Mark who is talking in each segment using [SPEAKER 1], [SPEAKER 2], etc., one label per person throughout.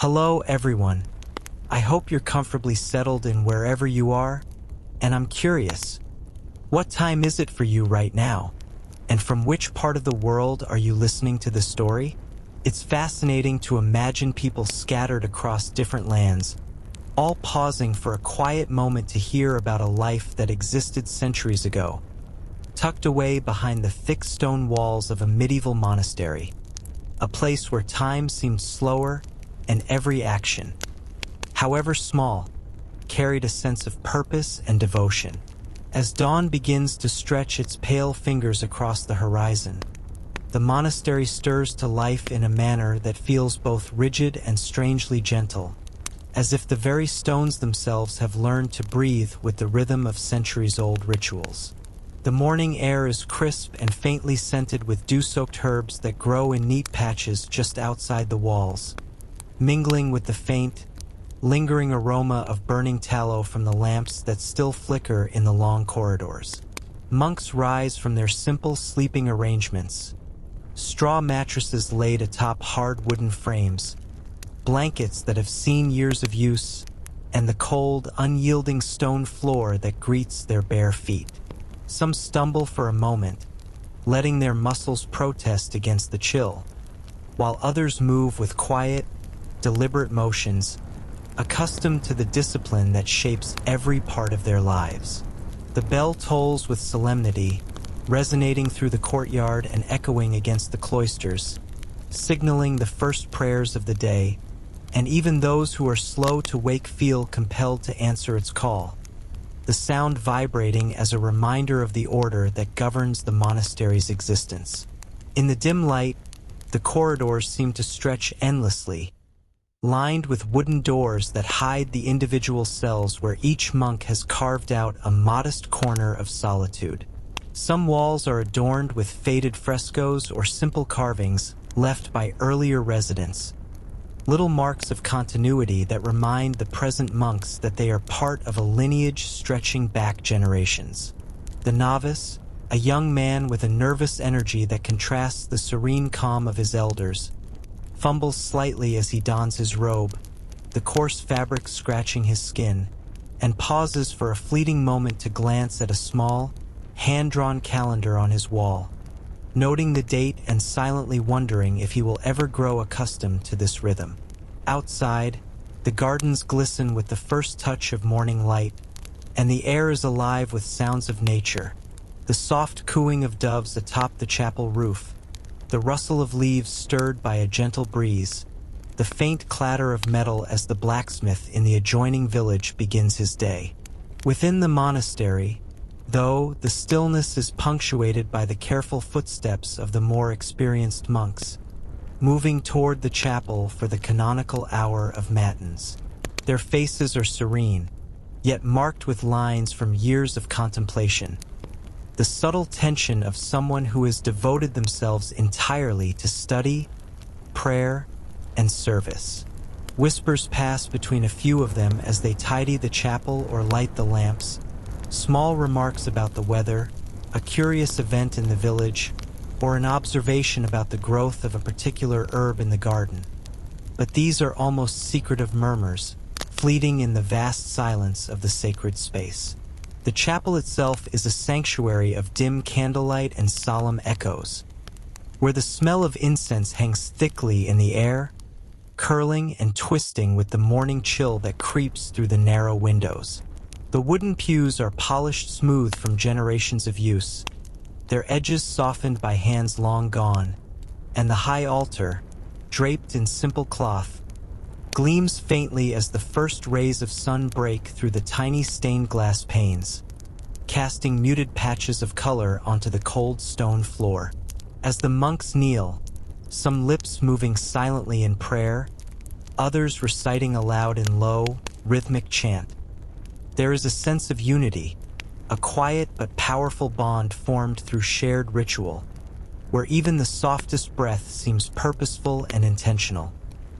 [SPEAKER 1] Hello, everyone. I hope you're comfortably settled in wherever you are, and I'm curious, what time is it for you right now? And from which part of the world are you listening to the story? It's fascinating to imagine people scattered across different lands, all pausing for a quiet moment to hear about a life that existed centuries ago, tucked away behind the thick stone walls of a medieval monastery, a place where time seemed slower and every action, however small, carried a sense of purpose and devotion. As dawn begins to stretch its pale fingers across the horizon, the monastery stirs to life in a manner that feels both rigid and strangely gentle, as if the very stones themselves have learned to breathe with the rhythm of centuries-old rituals. The morning air is crisp and faintly scented with dew-soaked herbs that grow in neat patches just outside the walls, mingling with the faint, lingering aroma of burning tallow from the lamps that still flicker in the long corridors. Monks rise from their simple sleeping arrangements, straw mattresses laid atop hard wooden frames, blankets that have seen years of use, and the cold, unyielding stone floor that greets their bare feet. Some stumble for a moment, letting their muscles protest against the chill, while others move with quiet, deliberate motions, accustomed to the discipline that shapes every part of their lives. The bell tolls with solemnity, resonating through the courtyard and echoing against the cloisters, signaling the first prayers of the day, and even those who are slow to wake feel compelled to answer its call, the sound vibrating as a reminder of the order that governs the monastery's existence. In the dim light, the corridors seem to stretch endlessly, lined with wooden doors that hide the individual cells where each monk has carved out a modest corner of solitude. Some walls are adorned with faded frescoes or simple carvings left by earlier residents, little marks of continuity that remind the present monks that they are part of a lineage stretching back generations. The novice, a young man with a nervous energy that contrasts the serene calm of his elders, fumbles slightly as he dons his robe, the coarse fabric scratching his skin, and pauses for a fleeting moment to glance at a small, hand-drawn calendar on his wall, noting the date and silently wondering if he will ever grow accustomed to this rhythm. Outside, the gardens glisten with the first touch of morning light, and the air is alive with sounds of nature, the soft cooing of doves atop the chapel roof, the rustle of leaves stirred by a gentle breeze, the faint clatter of metal as the blacksmith in the adjoining village begins his day. Within the monastery, though, the stillness is punctuated by the careful footsteps of the more experienced monks, moving toward the chapel for the canonical hour of matins. Their faces are serene, yet marked with lines from years of contemplation, the subtle tension of someone who has devoted themselves entirely to study, prayer, and service. Whispers pass between a few of them as they tidy the chapel or light the lamps, small remarks about the weather, a curious event in the village, or an observation about the growth of a particular herb in the garden. But these are almost secretive murmurs, fleeting in the vast silence of the sacred space. The chapel itself is a sanctuary of dim candlelight and solemn echoes, where the smell of incense hangs thickly in the air, curling and twisting with the morning chill that creeps through the narrow windows. The wooden pews are polished smooth from generations of use, their edges softened by hands long gone, and the high altar, draped in simple cloth, gleams faintly as the first rays of sun break through the tiny stained glass panes, casting muted patches of color onto the cold stone floor. As the monks kneel, some lips moving silently in prayer, others reciting aloud in low, rhythmic chant, there is a sense of unity, a quiet but powerful bond formed through shared ritual, where even the softest breath seems purposeful and intentional.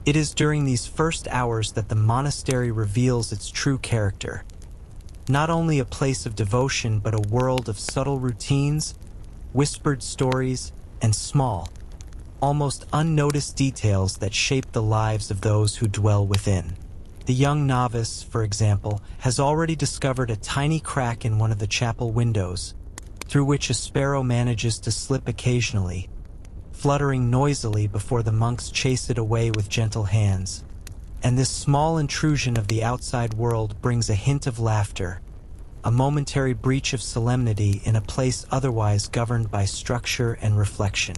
[SPEAKER 1] It is during these first hours that the monastery reveals its true character. Not only a place of devotion, but a world of subtle routines, whispered stories, and small, almost unnoticed details that shape the lives of those who dwell within. The young novice, for example, has already discovered a tiny crack in one of the chapel windows, through which a sparrow manages to slip occasionally, fluttering noisily before the monks chase it away with gentle hands. And this small intrusion of the outside world brings a hint of laughter, a momentary breach of solemnity in a place otherwise governed by structure and reflection.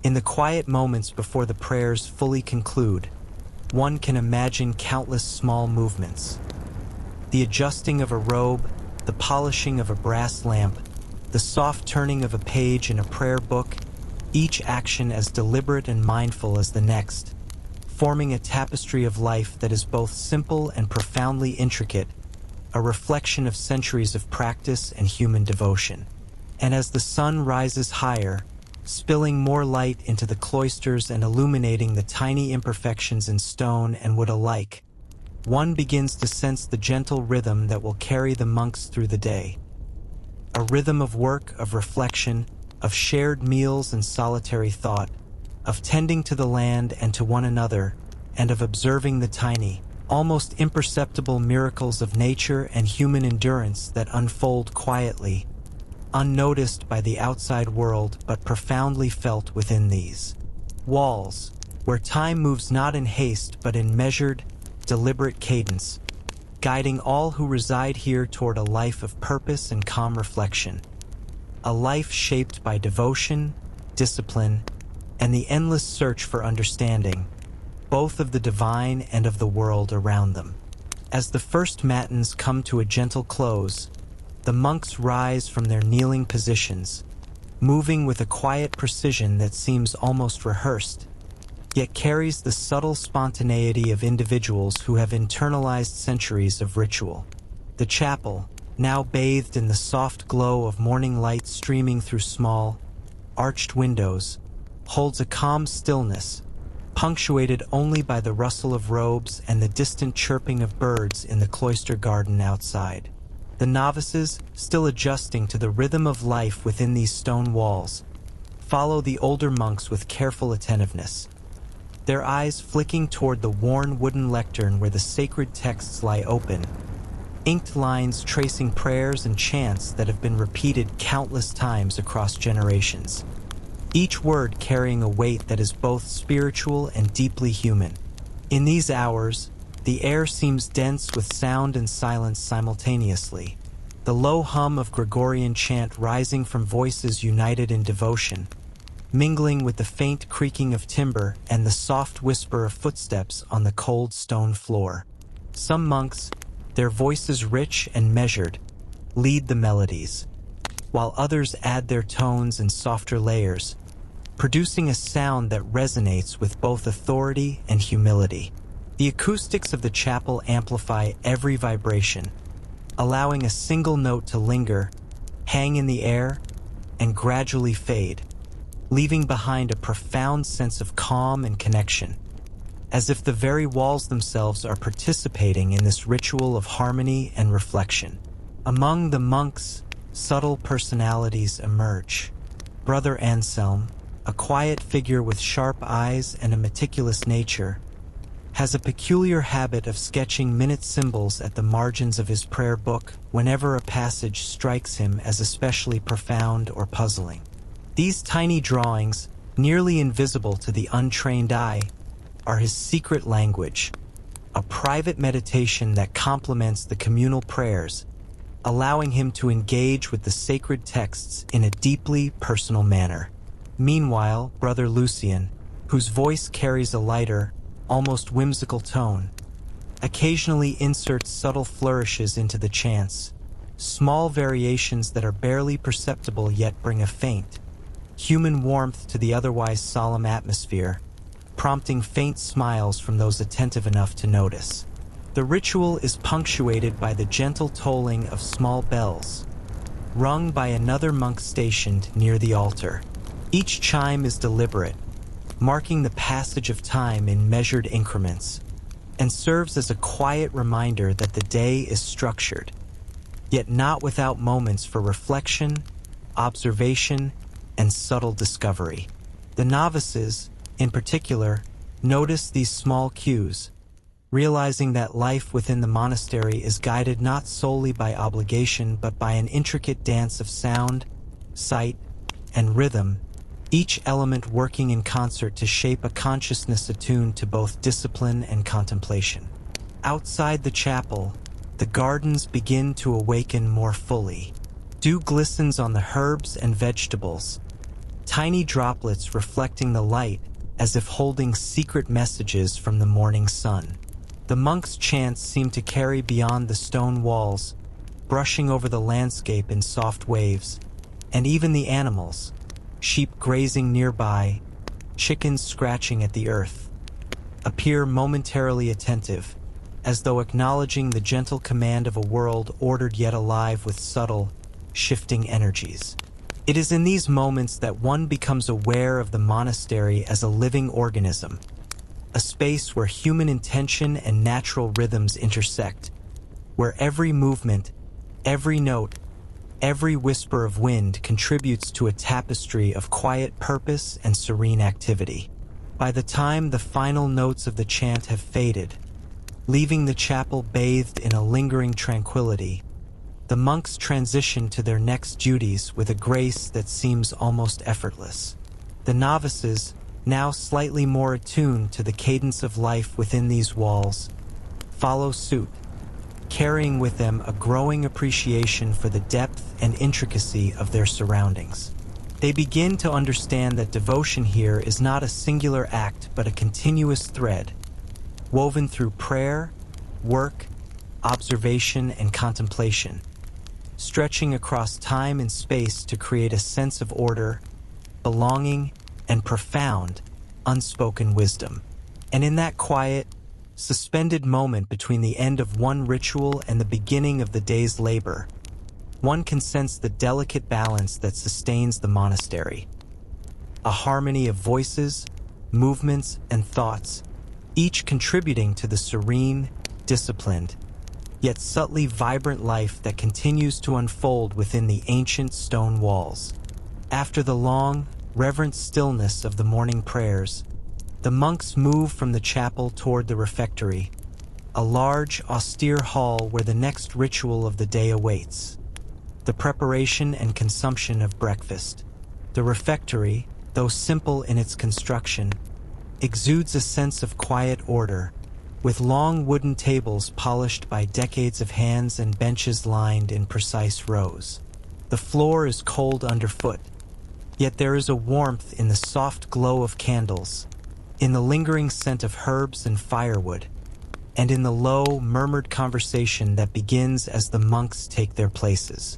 [SPEAKER 1] In the quiet moments before the prayers fully conclude, one can imagine countless small movements. The adjusting of a robe, the polishing of a brass lamp, the soft turning of a page in a prayer book, each action as deliberate and mindful as the next, forming a tapestry of life that is both simple and profoundly intricate, a reflection of centuries of practice and human devotion. And as the sun rises higher, spilling more light into the cloisters and illuminating the tiny imperfections in stone and wood alike, one begins to sense the gentle rhythm that will carry the monks through the day. A rhythm of work, of reflection, of shared meals and solitary thought, of tending to the land and to one another, and of observing the tiny, almost imperceptible miracles of nature and human endurance that unfold quietly, unnoticed by the outside world but profoundly felt within these walls, where time moves not in haste but in measured, deliberate cadence, guiding all who reside here toward a life of purpose and calm reflection, a life shaped by devotion, discipline, and the endless search for understanding, both of the divine and of the world around them. As the first matins come to a gentle close, the monks rise from their kneeling positions, moving with a quiet precision that seems almost rehearsed, yet carries the subtle spontaneity of individuals who have internalized centuries of ritual. The chapel, now bathed in the soft glow of morning light streaming through small, arched windows, holds a calm stillness, punctuated only by the rustle of robes and the distant chirping of birds in the cloister garden outside. The novices, still adjusting to the rhythm of life within these stone walls, follow the older monks with careful attentiveness, their eyes flicking toward the worn wooden lectern where the sacred texts lie open, inked lines tracing prayers and chants that have been repeated countless times across generations, each word carrying a weight that is both spiritual and deeply human. In these hours, the air seems dense with sound and silence simultaneously, the low hum of Gregorian chant rising from voices united in devotion, mingling with the faint creaking of timber and the soft whisper of footsteps on the cold stone floor. Some monks, their voices rich and measured, lead the melodies, while others add their tones in softer layers, producing a sound that resonates with both authority and humility. The acoustics of the chapel amplify every vibration, allowing a single note to linger, hang in the air, and gradually fade, leaving behind a profound sense of calm and connection, as if the very walls themselves are participating in this ritual of harmony and reflection. Among the monks, subtle personalities emerge. Brother Anselm, a quiet figure with sharp eyes and a meticulous nature, has a peculiar habit of sketching minute symbols at the margins of his prayer book whenever a passage strikes him as especially profound or puzzling. These tiny drawings, nearly invisible to the untrained eye, are his secret language, a private meditation that complements the communal prayers, allowing him to engage with the sacred texts in a deeply personal manner. Meanwhile, Brother Lucien, whose voice carries a lighter, almost whimsical tone, occasionally inserts subtle flourishes into the chants, small variations that are barely perceptible yet bring a faint, human warmth to the otherwise solemn atmosphere, prompting faint smiles from those attentive enough to notice. The ritual is punctuated by the gentle tolling of small bells, rung by another monk stationed near the altar. Each chime is deliberate, marking the passage of time in measured increments, and serves as a quiet reminder that the day is structured, yet not without moments for reflection, observation, and subtle discovery. The novices, In particular, notice these small cues, realizing that life within the monastery is guided not solely by obligation but by an intricate dance of sound, sight, and rhythm, each element working in concert to shape a consciousness attuned to both discipline and contemplation. Outside the chapel, the gardens begin to awaken more fully. Dew glistens on the herbs and vegetables, tiny droplets reflecting the light as if holding secret messages from the morning sun. The monks' chants seem to carry beyond the stone walls, brushing over the landscape in soft waves, and even the animals, sheep grazing nearby, chickens scratching at the earth, appear momentarily attentive, as though acknowledging the gentle command of a world ordered yet alive with subtle, shifting energies. It is in these moments that one becomes aware of the monastery as a living organism, a space where human intention and natural rhythms intersect, where every movement, every note, every whisper of wind contributes to a tapestry of quiet purpose and serene activity. By the time the final notes of the chant have faded, leaving the chapel bathed in a lingering tranquility, the monks transition to their next duties with a grace that seems almost effortless. The novices, now slightly more attuned to the cadence of life within these walls, follow suit, carrying with them a growing appreciation for the depth and intricacy of their surroundings. They begin to understand that devotion here is not a singular act but a continuous thread, woven through prayer, work, observation, and contemplation, stretching across time and space to create a sense of order, belonging, and profound, unspoken wisdom. And in that quiet, suspended moment between the end of one ritual and the beginning of the day's labor, one can sense the delicate balance that sustains the monastery. A harmony of voices, movements, and thoughts, each contributing to the serene, disciplined, yet subtly vibrant life that continues to unfold within the ancient stone walls. After the long, reverent stillness of the morning prayers, the monks move from the chapel toward the refectory, a large, austere hall where the next ritual of the day awaits: the preparation and consumption of breakfast. The refectory, though simple in its construction, exudes a sense of quiet order, with long wooden tables polished by decades of hands and benches lined in precise rows. The floor is cold underfoot, yet there is a warmth in the soft glow of candles, in the lingering scent of herbs and firewood, and in the low, murmured conversation that begins as the monks take their places.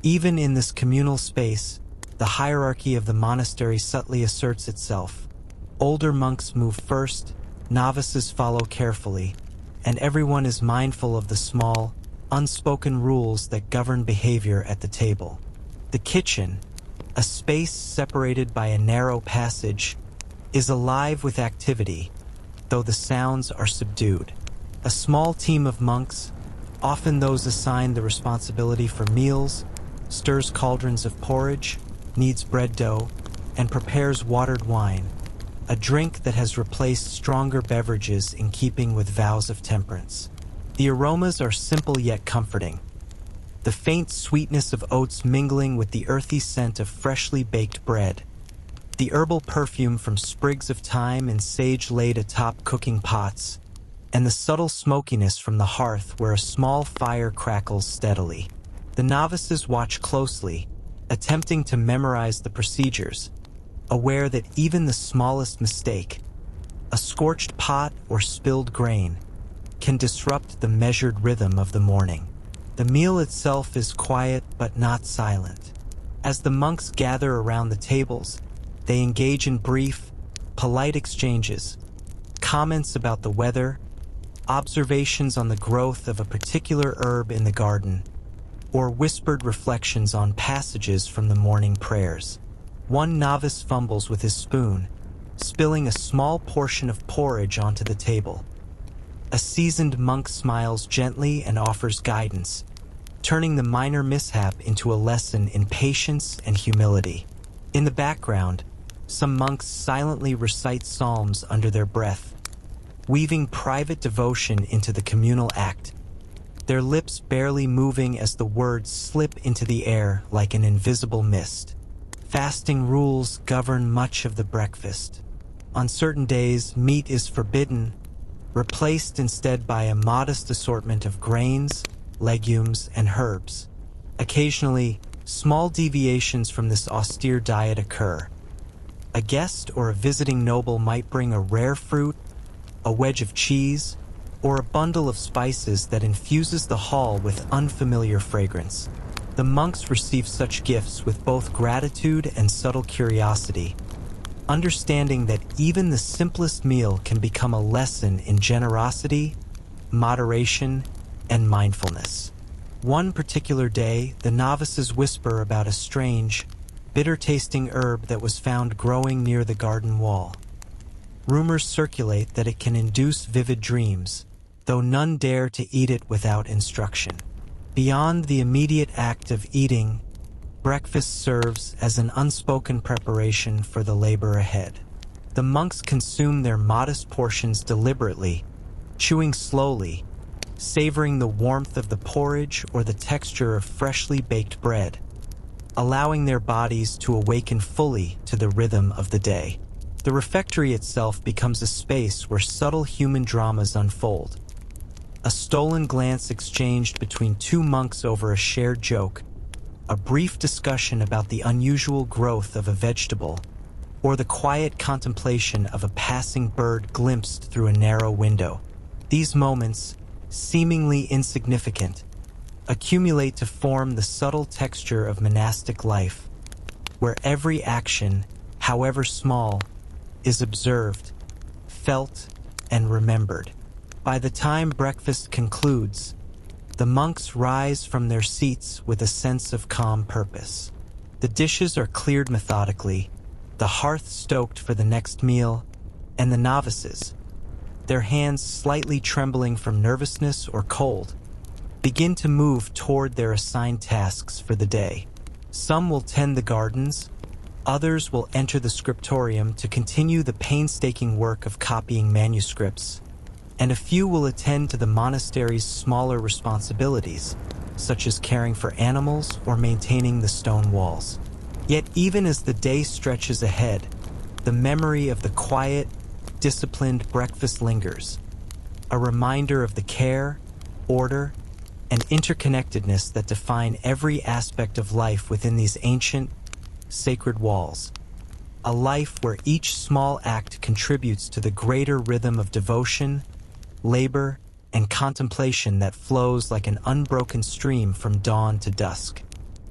[SPEAKER 1] Even in this communal space, the hierarchy of the monastery subtly asserts itself. Older monks move first, novices follow carefully, and everyone is mindful of the small, unspoken rules that govern behavior at the table. The kitchen, a space separated by a narrow passage, is alive with activity, though the sounds are subdued. A small team of monks, often those assigned the responsibility for meals, stirs cauldrons of porridge, kneads bread dough, and prepares watered wine, a drink that has replaced stronger beverages in keeping with vows of temperance. The aromas are simple yet comforting, the faint sweetness of oats mingling with the earthy scent of freshly baked bread, the herbal perfume from sprigs of thyme and sage laid atop cooking pots, and the subtle smokiness from the hearth where a small fire crackles steadily. The novices watch closely, attempting to memorize the procedures, aware that even the smallest mistake, a scorched pot or spilled grain, can disrupt the measured rhythm of the morning. The meal itself is quiet but not silent. As the monks gather around the tables, they engage in brief, polite exchanges, comments about the weather, observations on the growth of a particular herb in the garden, or whispered reflections on passages from the morning prayers. One novice fumbles with his spoon, spilling a small portion of porridge onto the table. A seasoned monk smiles gently and offers guidance, turning the minor mishap into a lesson in patience and humility. In the background, Some monks silently recite psalms under their breath, weaving private devotion into the communal act, their lips barely moving as the words slip into the air like an invisible mist. Fasting rules govern much of the breakfast. On certain days, meat is forbidden, replaced instead by a modest assortment of grains, legumes, and herbs. Occasionally, small deviations from this austere diet occur. A guest or a visiting noble might bring a rare fruit, a wedge of cheese, or a bundle of spices that infuses the hall with unfamiliar fragrance. The monks receive such gifts with both gratitude and subtle curiosity, understanding that even the simplest meal can become a lesson in generosity, moderation, and mindfulness. One particular day, the novices whisper about a strange, bitter-tasting herb that was found growing near the garden wall. Rumors circulate that it can induce vivid dreams, though none dare to eat it without instruction. Beyond the immediate act of eating, breakfast serves as an unspoken preparation for the labor ahead. The monks consume their modest portions deliberately, chewing slowly, savoring the warmth of the porridge or the texture of freshly baked bread, allowing their bodies to awaken fully to the rhythm of the day. The refectory itself becomes a space where subtle human dramas unfold. A stolen glance exchanged between two monks over a shared joke, a brief discussion about the unusual growth of a vegetable, or the quiet contemplation of a passing bird glimpsed through a narrow window. These moments, seemingly insignificant, accumulate to form the subtle texture of monastic life, where every action, however small, is observed, felt, and remembered. By the time breakfast concludes, the monks rise from their seats with a sense of calm purpose. The dishes are cleared methodically, the hearth stoked for the next meal, and the novices, their hands slightly trembling from nervousness or cold, begin to move toward their assigned tasks for the day. Some will tend the gardens, others will enter the scriptorium to continue the painstaking work of copying manuscripts, and a few will attend to the monastery's smaller responsibilities, such as caring for animals or maintaining the stone walls. Yet even as the day stretches ahead, the memory of the quiet, disciplined breakfast lingers, a reminder of the care, order, and interconnectedness that define every aspect of life within these ancient, sacred walls. A life where each small act contributes to the greater rhythm of devotion, labor, and contemplation that flows like an unbroken stream from dawn to dusk.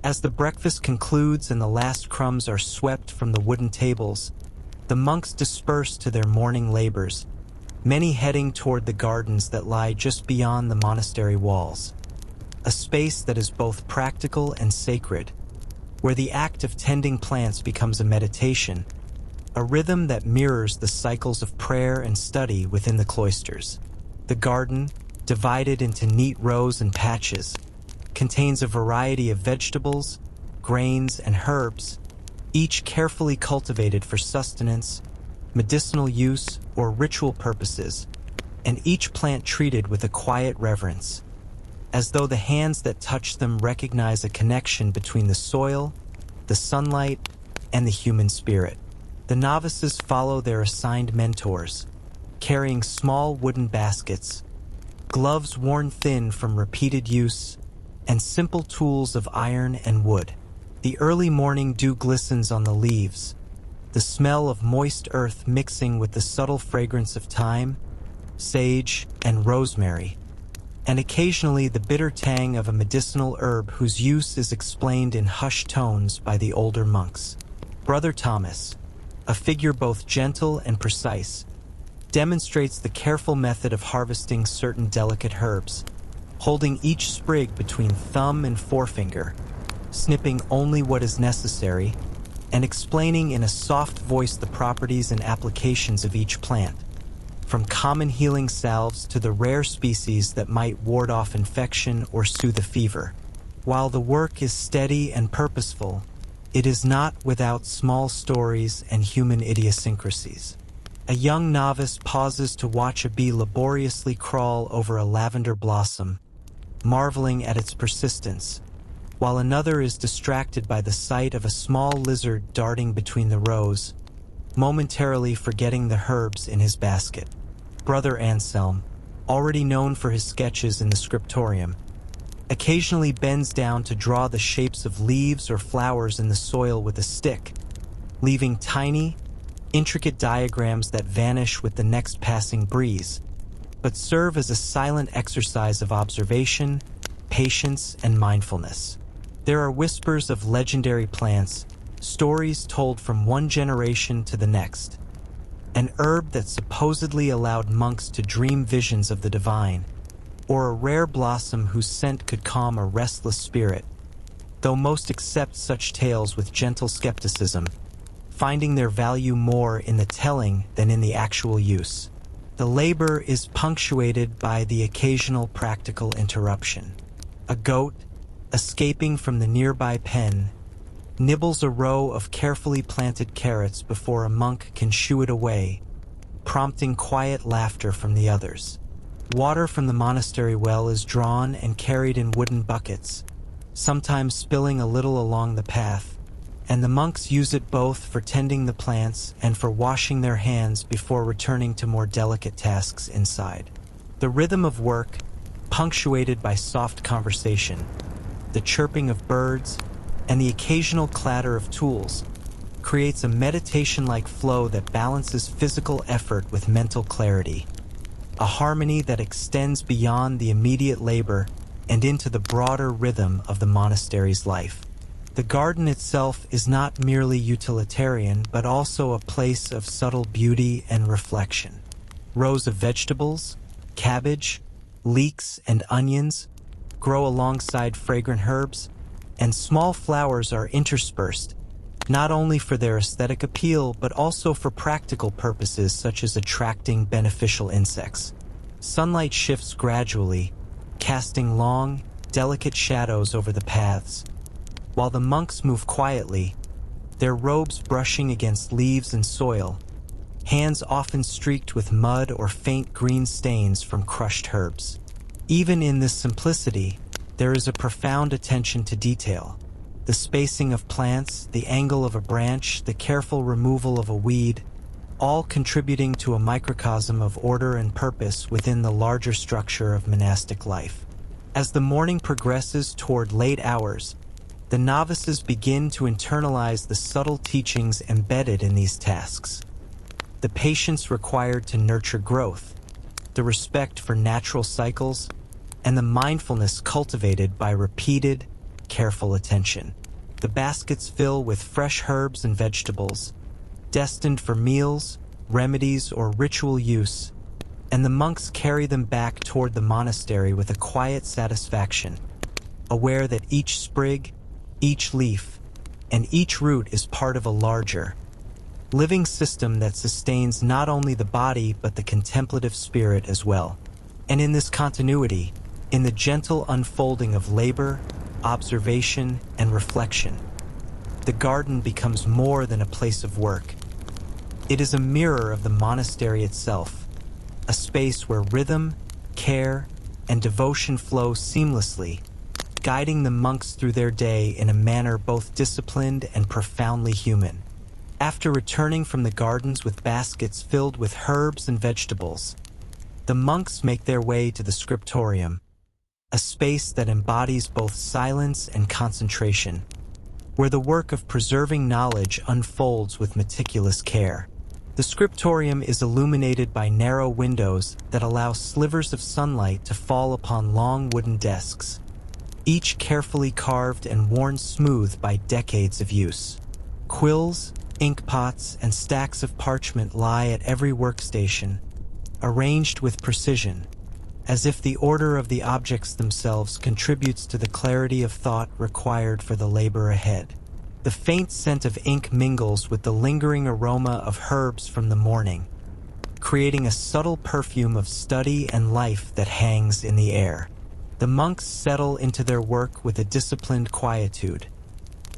[SPEAKER 1] As the breakfast concludes and the last crumbs are swept from the wooden tables, the monks disperse to their morning labors, many heading toward the gardens that lie just beyond the monastery walls, a space that is both practical and sacred, where the act of tending plants becomes a meditation, a rhythm that mirrors the cycles of prayer and study within the cloisters. The garden, divided into neat rows and patches, contains a variety of vegetables, grains, and herbs, each carefully cultivated for sustenance, medicinal use, or ritual purposes, and each plant treated with a quiet reverence, as though the hands that touch them recognize a connection between the soil, the sunlight, and the human spirit. The novices follow their assigned mentors, carrying small wooden baskets, gloves worn thin from repeated use, and simple tools of iron and wood. The early morning dew glistens on the leaves, the smell of moist earth mixing with the subtle fragrance of thyme, sage, and rosemary, and occasionally the bitter tang of a medicinal herb whose use is explained in hushed tones by the older monks. Brother Thomas, a figure both gentle and precise, demonstrates the careful method of harvesting certain delicate herbs, holding each sprig between thumb and forefinger, snipping only what is necessary, and explaining in a soft voice the properties and applications of each plant, from common healing salves to the rare species that might ward off infection or soothe a fever. While the work is steady and purposeful, it is not without small stories and human idiosyncrasies. A young novice pauses to watch a bee laboriously crawl over a lavender blossom, marveling at its persistence, while another is distracted by the sight of a small lizard darting between the rows, momentarily forgetting the herbs in his basket. Brother Anselm, already known for his sketches in the scriptorium, occasionally bends down to draw the shapes of leaves or flowers in the soil with a stick, leaving tiny, intricate diagrams that vanish with the next passing breeze, but serve as a silent exercise of observation, patience, and mindfulness. There are whispers of legendary plants, stories told from one generation to the next. An herb that supposedly allowed monks to dream visions of the divine, or a rare blossom whose scent could calm a restless spirit, though most accept such tales with gentle skepticism, finding their value more in the telling than in the actual use. The labor is punctuated by the occasional practical interruption. A goat, escaping from the nearby pen, nibbles a row of carefully planted carrots before a monk can shoo it away, prompting quiet laughter from the others. Water from the monastery well is drawn and carried in wooden buckets, sometimes spilling a little along the path, and the monks use it both for tending the plants and for washing their hands before returning to more delicate tasks inside. The rhythm of work, punctuated by soft conversation, the chirping of birds, and the occasional clatter of tools, creates a meditation-like flow that balances physical effort with mental clarity, a harmony that extends beyond the immediate labor and into the broader rhythm of the monastery's life. The garden itself is not merely utilitarian, but also a place of subtle beauty and reflection. Rows of vegetables, cabbage, leeks, and onions grow alongside fragrant herbs, and small flowers are interspersed, not only for their aesthetic appeal, but also for practical purposes such as attracting beneficial insects. Sunlight shifts gradually, casting long, delicate shadows over the paths, while the monks move quietly, their robes brushing against leaves and soil, hands often streaked with mud or faint green stains from crushed herbs. Even in this simplicity, there is a profound attention to detail. The spacing of plants, the angle of a branch, the careful removal of a weed, all contributing to a microcosm of order and purpose within the larger structure of monastic life. As the morning progresses toward late hours, the novices begin to internalize the subtle teachings embedded in these tasks. The patience required to nurture growth, the respect for natural cycles, and the mindfulness cultivated by repeated, careful attention. The baskets fill with fresh herbs and vegetables, destined for meals, remedies, or ritual use, and the monks carry them back toward the monastery with a quiet satisfaction, aware that each sprig, each leaf, and each root is part of a larger, living system that sustains not only the body but the contemplative spirit as well. And in this continuity, in the gentle unfolding of labor, observation, and reflection, the garden becomes more than a place of work. It is a mirror of the monastery itself, a space where rhythm, care, and devotion flow seamlessly, guiding the monks through their day in a manner both disciplined and profoundly human. After returning from the gardens with baskets filled with herbs and vegetables, the monks make their way to the scriptorium, a space that embodies both silence and concentration, where the work of preserving knowledge unfolds with meticulous care. The scriptorium is illuminated by narrow windows that allow slivers of sunlight to fall upon long wooden desks, each carefully carved and worn smooth by decades of use. Quills, ink pots, and stacks of parchment lie at every workstation, arranged with precision, as if the order of the objects themselves contributes to the clarity of thought required for the labor ahead. The faint scent of ink mingles with the lingering aroma of herbs from the morning, creating a subtle perfume of study and life that hangs in the air. The monks settle into their work with a disciplined quietude,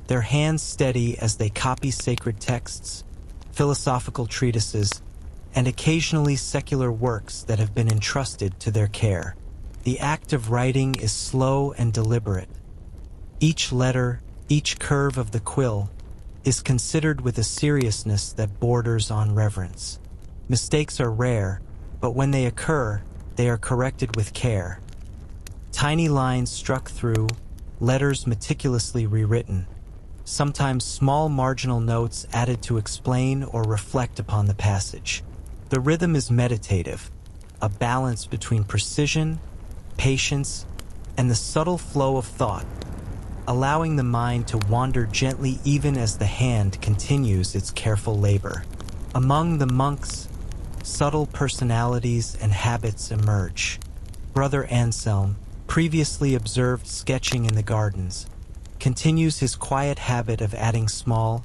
[SPEAKER 1] their hands steady as they copy sacred texts, philosophical treatises, and occasionally secular works that have been entrusted to their care. The act of writing is slow and deliberate. Each letter, each curve of the quill, is considered with a seriousness that borders on reverence. Mistakes are rare, but when they occur, they are corrected with care. Tiny lines struck through, letters meticulously rewritten, sometimes small marginal notes added to explain or reflect upon the passage. The rhythm is meditative, a balance between precision, patience, and the subtle flow of thought, allowing the mind to wander gently even as the hand continues its careful labor. Among the monks, subtle personalities and habits emerge. Brother Anselm, previously observed sketching in the gardens, continues his quiet habit of adding small,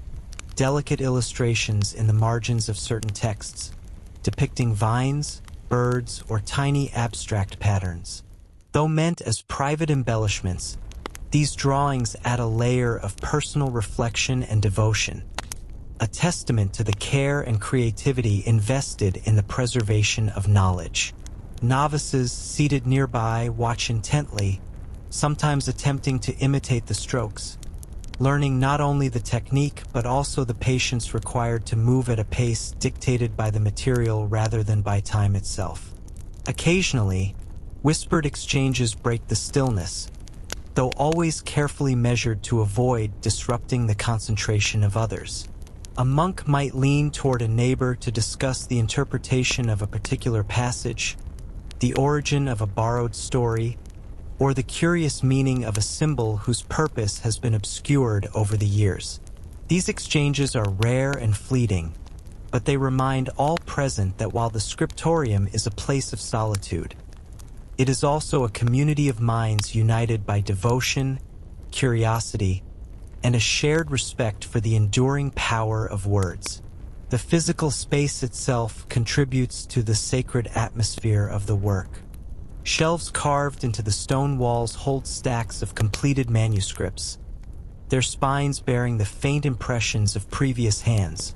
[SPEAKER 1] delicate illustrations in the margins of certain texts, depicting vines, birds, or tiny abstract patterns. Though meant as private embellishments, these drawings add a layer of personal reflection and devotion, a testament to the care and creativity invested in the preservation of knowledge. Novices seated nearby watch intently, sometimes attempting to imitate the strokes, learning not only the technique but also the patience required to move at a pace dictated by the material rather than by time itself. Occasionally, whispered exchanges break the stillness, though always carefully measured to avoid disrupting the concentration of others. A monk might lean toward a neighbor to discuss the interpretation of a particular passage, the origin of a borrowed story, or the curious meaning of a symbol whose purpose has been obscured over the years. These exchanges are rare and fleeting, but they remind all present that while the scriptorium is a place of solitude, it is also a community of minds united by devotion, curiosity, and a shared respect for the enduring power of words. The physical space itself contributes to the sacred atmosphere of the work. Shelves carved into the stone walls hold stacks of completed manuscripts, their spines bearing the faint impressions of previous hands,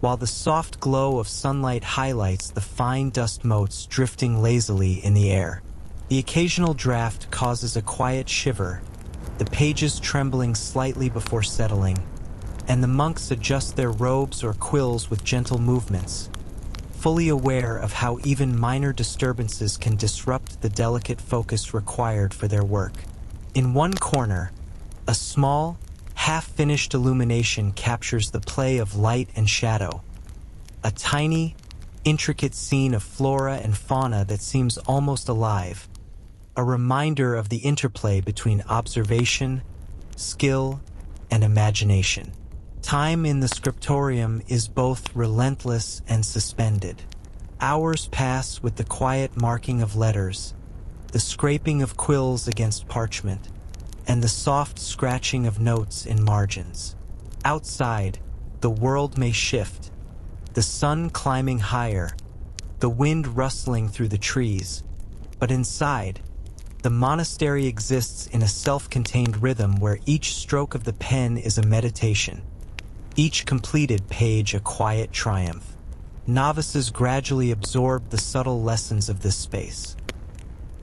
[SPEAKER 1] while the soft glow of sunlight highlights the fine dust motes drifting lazily in the air. The occasional draft causes a quiet shiver, the pages trembling slightly before settling, and the monks adjust their robes or quills with gentle movements, fully aware of how even minor disturbances can disrupt the delicate focus required for their work. In one corner, a small, half-finished illumination captures the play of light and shadow, a tiny, intricate scene of flora and fauna that seems almost alive, a reminder of the interplay between observation, skill, and imagination. Time in the scriptorium is both relentless and suspended. Hours pass with the quiet marking of letters, the scraping of quills against parchment, and the soft scratching of notes in margins. Outside, the world may shift, the sun climbing higher, the wind rustling through the trees, but inside, the monastery exists in a self-contained rhythm where each stroke of the pen is a meditation, each completed page a quiet triumph. Novices gradually absorb the subtle lessons of this space.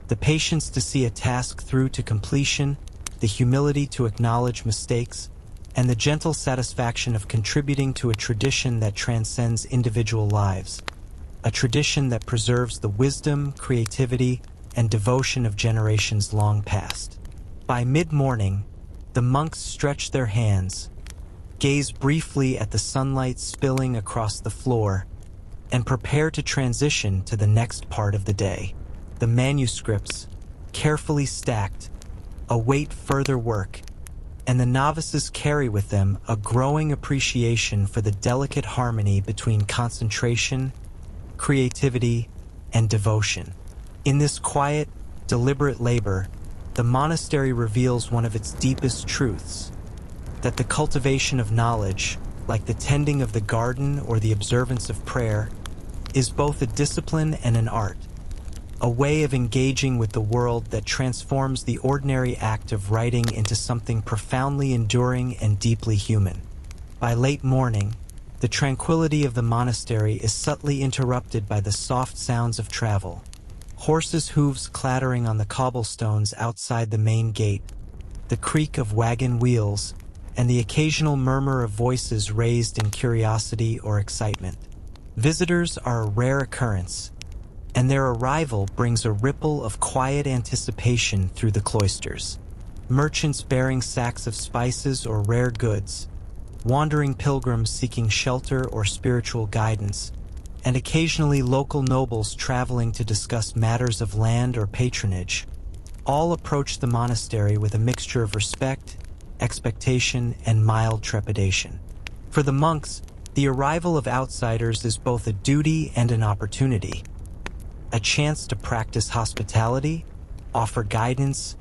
[SPEAKER 1] The patience to see a task through to completion, the humility to acknowledge mistakes, and the gentle satisfaction of contributing to a tradition that transcends individual lives, a tradition that preserves the wisdom, creativity, and devotion of generations long past. By mid-morning, the monks stretch their hands, gaze briefly at the sunlight spilling across the floor, and prepare to transition to the next part of the day. The manuscripts, carefully stacked, await further work, and the novices carry with them a growing appreciation for the delicate harmony between concentration, creativity, and devotion. In this quiet, deliberate labor, the monastery reveals one of its deepest truths, that the cultivation of knowledge, like the tending of the garden or the observance of prayer, is both a discipline and an art, a way of engaging with the world that transforms the ordinary act of writing into something profoundly enduring and deeply human. By late morning, the tranquility of the monastery is subtly interrupted by the soft sounds of travel. Horses' hooves clattering on the cobblestones outside the main gate, the creak of wagon wheels, and the occasional murmur of voices raised in curiosity or excitement. Visitors are a rare occurrence, and their arrival brings a ripple of quiet anticipation through the cloisters. Merchants bearing sacks of spices or rare goods, wandering pilgrims seeking shelter or spiritual guidance, and occasionally local nobles traveling to discuss matters of land or patronage, all approach the monastery with a mixture of respect, expectation, and mild trepidation. For the monks, the arrival of outsiders is both a duty and an opportunity, a chance to practice hospitality, offer guidance,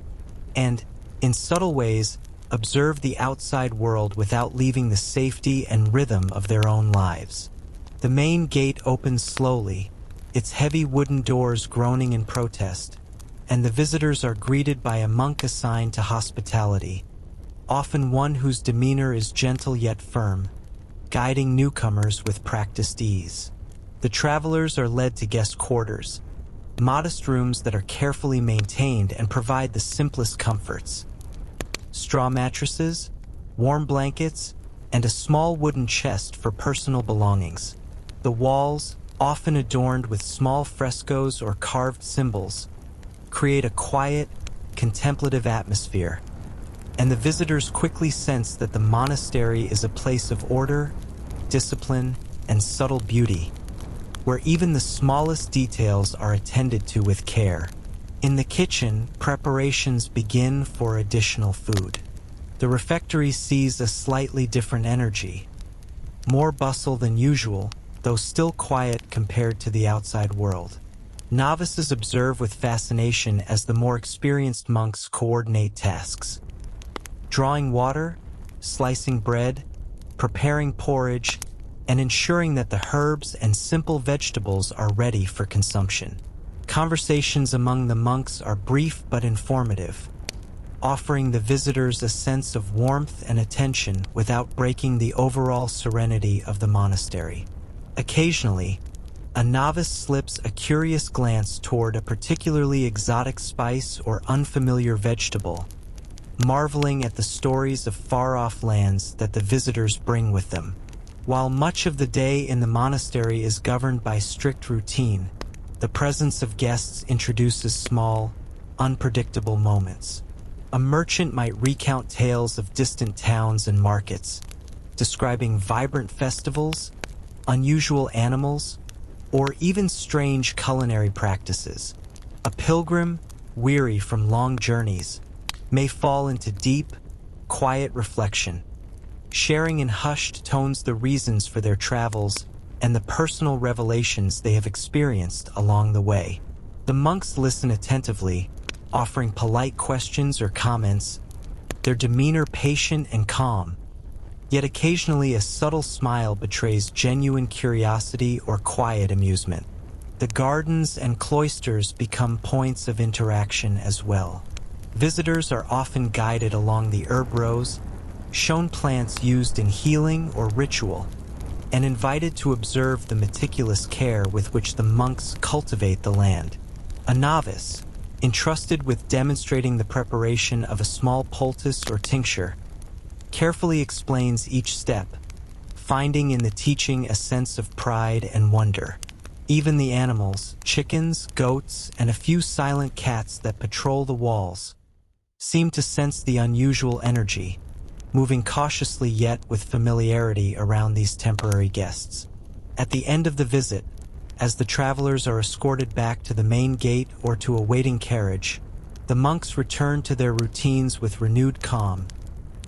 [SPEAKER 1] and, in subtle ways, observe the outside world without leaving the safety and rhythm of their own lives. The main gate opens slowly, its heavy wooden doors groaning in protest, and the visitors are greeted by a monk assigned to hospitality, often one whose demeanor is gentle yet firm, guiding newcomers with practiced ease. The travelers are led to guest quarters, modest rooms that are carefully maintained and provide the simplest comforts. Straw mattresses, warm blankets, and a small wooden chest for personal belongings. The walls, often adorned with small frescoes or carved symbols, create a quiet, contemplative atmosphere, and the visitors quickly sense that the monastery is a place of order, discipline, and subtle beauty, where even the smallest details are attended to with care. In the kitchen, preparations begin for additional food. The refectory sees a slightly different energy, more bustle than usual, though still quiet compared to the outside world. Novices observe with fascination as the more experienced monks coordinate tasks. Drawing water, slicing bread, preparing porridge, and ensuring that the herbs and simple vegetables are ready for consumption. Conversations among the monks are brief but informative, offering the visitors a sense of warmth and attention without breaking the overall serenity of the monastery. Occasionally, a novice slips a curious glance toward a particularly exotic spice or unfamiliar vegetable, marveling at the stories of far-off lands that the visitors bring with them. While much of the day in the monastery is governed by strict routine, the presence of guests introduces small, unpredictable moments. A merchant might recount tales of distant towns and markets, describing vibrant festivals, unusual animals, or even strange culinary practices. A pilgrim, weary from long journeys, may fall into deep, quiet reflection, sharing in hushed tones the reasons for their travels and the personal revelations they have experienced along the way. The monks listen attentively, offering polite questions or comments, their demeanor patient and calm, yet occasionally a subtle smile betrays genuine curiosity or quiet amusement. The gardens and cloisters become points of interaction as well. Visitors are often guided along the herb rows, shown plants used in healing or ritual, and invited to observe the meticulous care with which the monks cultivate the land. A novice, entrusted with demonstrating the preparation of a small poultice or tincture, carefully explains each step, finding in the teaching a sense of pride and wonder. Even the animals, chickens, goats, and a few silent cats that patrol the walls, seem to sense the unusual energy, moving cautiously yet with familiarity around these temporary guests. At the end of the visit, as the travelers are escorted back to the main gate or to a waiting carriage, the monks return to their routines with renewed calm,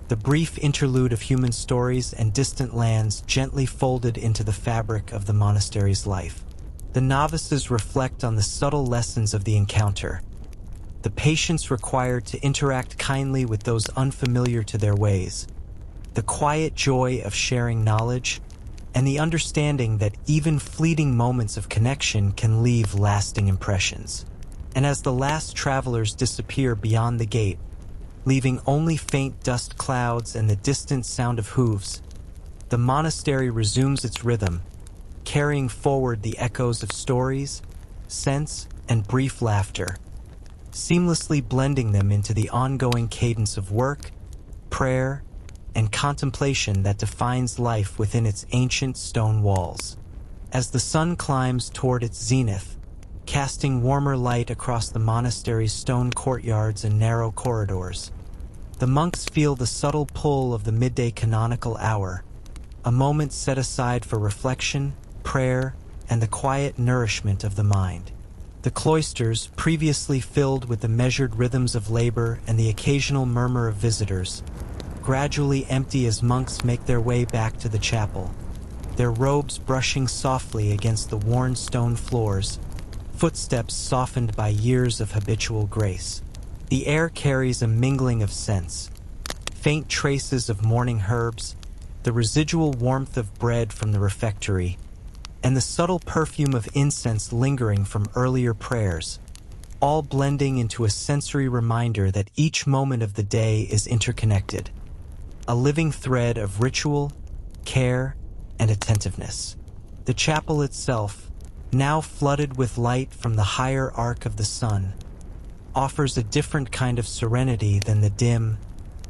[SPEAKER 1] the brief interlude of human stories and distant lands gently folded into the fabric of the monastery's life. The novices reflect on the subtle lessons of the encounter, the patience required to interact kindly with those unfamiliar to their ways, the quiet joy of sharing knowledge, and the understanding that even fleeting moments of connection can leave lasting impressions. And as the last travelers disappear beyond the gate, leaving only faint dust clouds and the distant sound of hooves, the monastery resumes its rhythm, carrying forward the echoes of stories, scents, and brief laughter, seamlessly blending them into the ongoing cadence of work, prayer, and contemplation that defines life within its ancient stone walls. As the sun climbs toward its zenith, casting warmer light across the monastery's stone courtyards and narrow corridors, the monks feel the subtle pull of the midday canonical hour, a moment set aside for reflection, prayer, and the quiet nourishment of the mind. The cloisters, previously filled with the measured rhythms of labor and the occasional murmur of visitors, gradually empty as monks make their way back to the chapel, their robes brushing softly against the worn stone floors, footsteps softened by years of habitual grace. The air carries a mingling of scents, faint traces of morning herbs, the residual warmth of bread from the refectory, and the subtle perfume of incense lingering from earlier prayers, all blending into a sensory reminder that each moment of the day is interconnected, a living thread of ritual, care, and attentiveness. The chapel itself, now flooded with light from the higher arc of the sun, offers a different kind of serenity than the dim,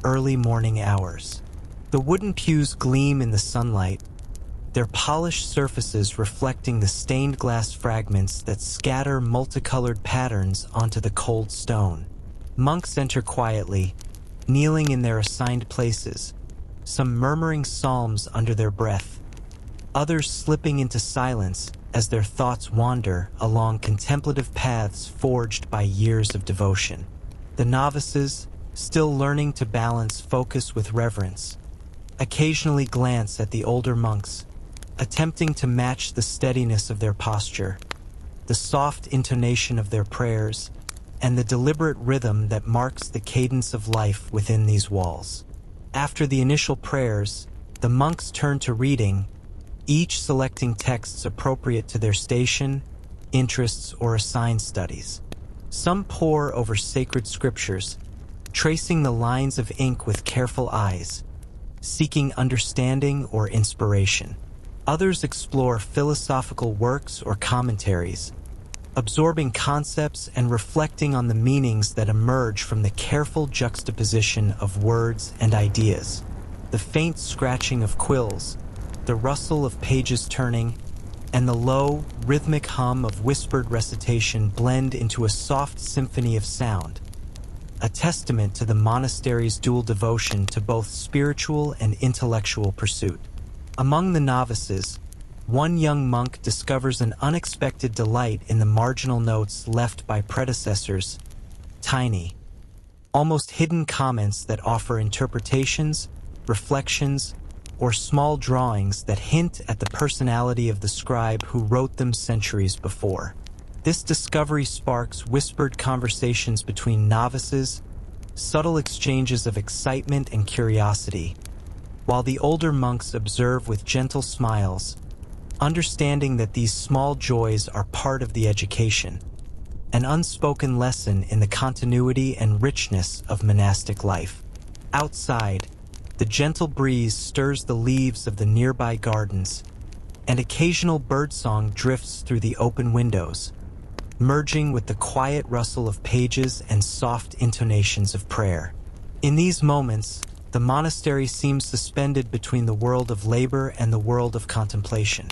[SPEAKER 1] early morning hours. The wooden pews gleam in the sunlight, their polished surfaces reflecting the stained glass fragments that scatter multicolored patterns onto the cold stone. Monks enter quietly, kneeling in their assigned places, some murmuring psalms under their breath, others slipping into silence as their thoughts wander along contemplative paths forged by years of devotion. The novices, still learning to balance focus with reverence, occasionally glance at the older monks, attempting to match the steadiness of their posture, the soft intonation of their prayers, and the deliberate rhythm that marks the cadence of life within these walls. After the initial prayers, the monks turn to reading, each selecting texts appropriate to their station, interests, or assigned studies. Some pore over sacred scriptures, tracing the lines of ink with careful eyes, seeking understanding or inspiration. Others explore philosophical works or commentaries, absorbing concepts and reflecting on the meanings that emerge from the careful juxtaposition of words and ideas. The faint scratching of quills, the rustle of pages turning, and the low, rhythmic hum of whispered recitation blend into a soft symphony of sound, a testament to the monastery's dual devotion to both spiritual and intellectual pursuit. Among the novices, one young monk discovers an unexpected delight in the marginal notes left by predecessors, tiny, almost hidden comments that offer interpretations, reflections, or small drawings that hint at the personality of the scribe who wrote them centuries before. This discovery sparks whispered conversations between novices, subtle exchanges of excitement and curiosity, while the older monks observe with gentle smiles, understanding that these small joys are part of the education, an unspoken lesson in the continuity and richness of monastic life. Outside, the gentle breeze stirs the leaves of the nearby gardens, and occasional birdsong drifts through the open windows, merging with the quiet rustle of pages and soft intonations of prayer. In these moments, the monastery seems suspended between the world of labor and the world of contemplation,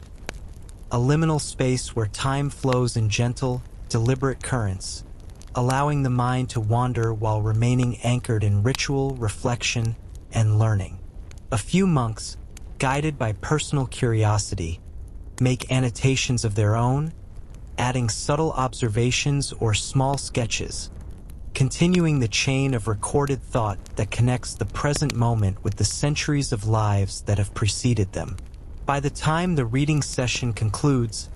[SPEAKER 1] a liminal space where time flows in gentle, deliberate currents, allowing the mind to wander while remaining anchored in ritual, reflection, and learning. A few monks, guided by personal curiosity, make annotations of their own, adding subtle observations or small sketches, continuing the chain of recorded thought that connects the present moment with the centuries of lives that have preceded them. By the time the reading session concludes,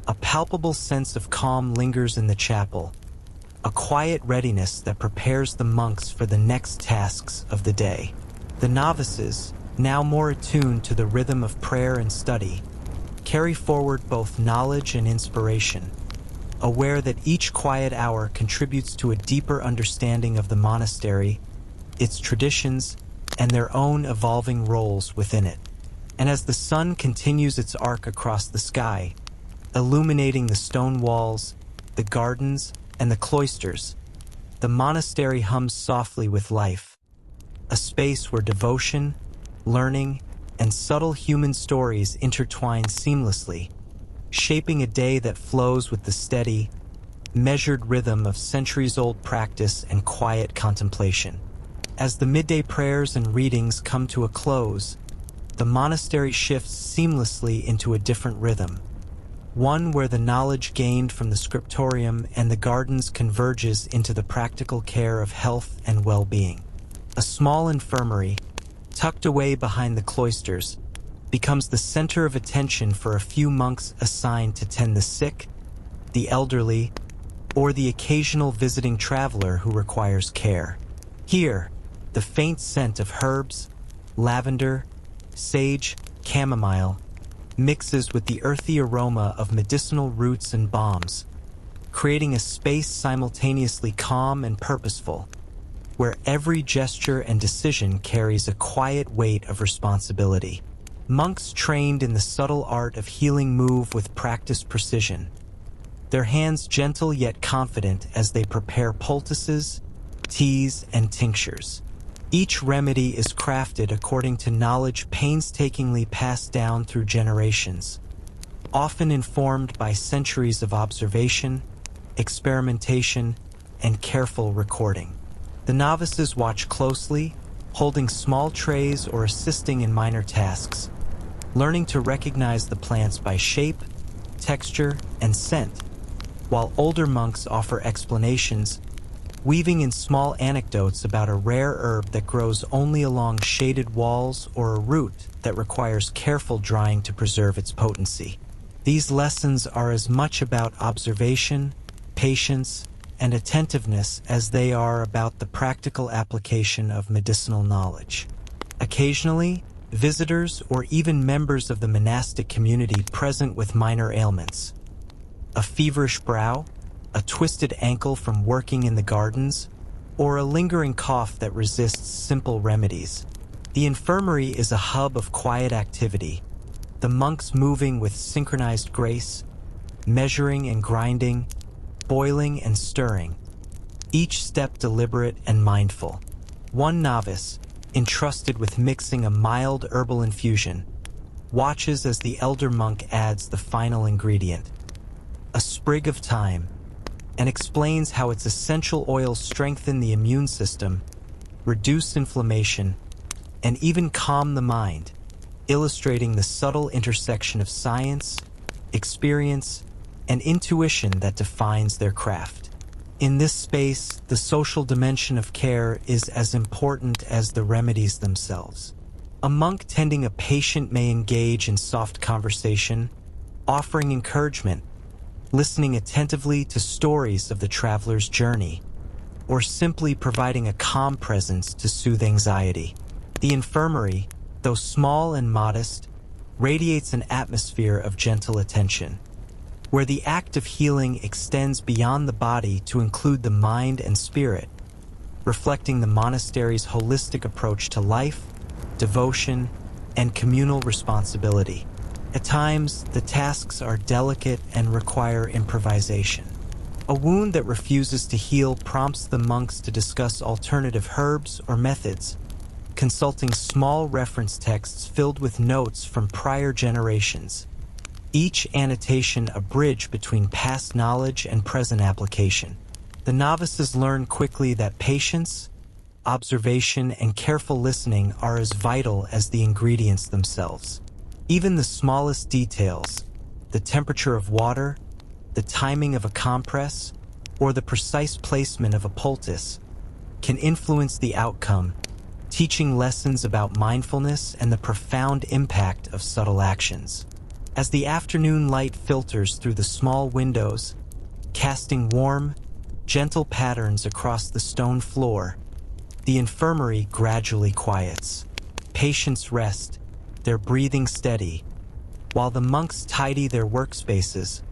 [SPEAKER 1] a palpable sense of calm lingers in the chapel, a quiet readiness that prepares the monks for the next tasks of the day. The novices, now more attuned to the rhythm of prayer and study, carry forward both knowledge and inspiration, aware that each quiet hour contributes to a deeper understanding of the monastery, its traditions, and their own evolving roles within it. And as the sun continues its arc across the sky, illuminating the stone walls, the gardens, and the cloisters, the monastery hums softly with life, a space where devotion, learning, and subtle human stories intertwine seamlessly, shaping a day that flows with the steady, measured rhythm of centuries-old practice and quiet contemplation. As the midday prayers and readings come to a close, the monastery shifts seamlessly into a different rhythm, one where the knowledge gained from the scriptorium and the gardens converges into the practical care of health and well-being. A small infirmary, tucked away behind the cloisters, becomes the center of attention for a few monks assigned to tend the sick, the elderly, or the occasional visiting traveler who requires care. Here, the faint scent of herbs, lavender, sage, chamomile, mixes with the earthy aroma of medicinal roots and balms, creating a space simultaneously calm and purposeful, where every gesture and decision carries a quiet weight of responsibility. Monks trained in the subtle art of healing move with practiced precision, their hands gentle yet confident as they prepare poultices, teas, and tinctures. Each remedy is crafted according to knowledge painstakingly passed down through generations, often informed by centuries of observation, experimentation, and careful recording. The novices watch closely, holding small trays or assisting in minor tasks, learning to recognize the plants by shape, texture, and scent, while older monks offer explanations, weaving in small anecdotes about a rare herb that grows only along shaded walls or a root that requires careful drying to preserve its potency. These lessons are as much about observation, patience, and attentiveness as they are about the practical application of medicinal knowledge. Occasionally, visitors or even members of the monastic community present with minor ailments, a feverish brow, a twisted ankle from working in the gardens, or a lingering cough that resists simple remedies. The infirmary is a hub of quiet activity, the monks moving with synchronized grace, measuring and grinding, boiling and stirring, each step deliberate and mindful. One novice, entrusted with mixing a mild herbal infusion, watches as the elder monk adds the final ingredient, a sprig of thyme, and explains how its essential oils strengthen the immune system, reduce inflammation, and even calm the mind, illustrating the subtle intersection of science, experience, and intuition that defines their craft. In this space, the social dimension of care is as important as the remedies themselves. A monk tending a patient may engage in soft conversation, offering encouragement, listening attentively to stories of the traveler's journey, or simply providing a calm presence to soothe anxiety. The infirmary, though small and modest, radiates an atmosphere of gentle attention, where the act of healing extends beyond the body to include the mind and spirit, reflecting the monastery's holistic approach to life, devotion, and communal responsibility. At times, the tasks are delicate and require improvisation. A wound that refuses to heal prompts the monks to discuss alternative herbs or methods, consulting small reference texts filled with notes from prior generations, each annotation a bridge between past knowledge and present application. The novices learn quickly that patience, observation, and careful listening are as vital as the ingredients themselves. Even the smallest details, the temperature of water, the timing of a compress, or the precise placement of a poultice, can influence the outcome, teaching lessons about mindfulness and the profound impact of subtle actions. As the afternoon light filters through the small windows, casting warm, gentle patterns across the stone floor, the infirmary gradually quiets. Patients rest, their breathing steady, while the monks tidy their workspaces,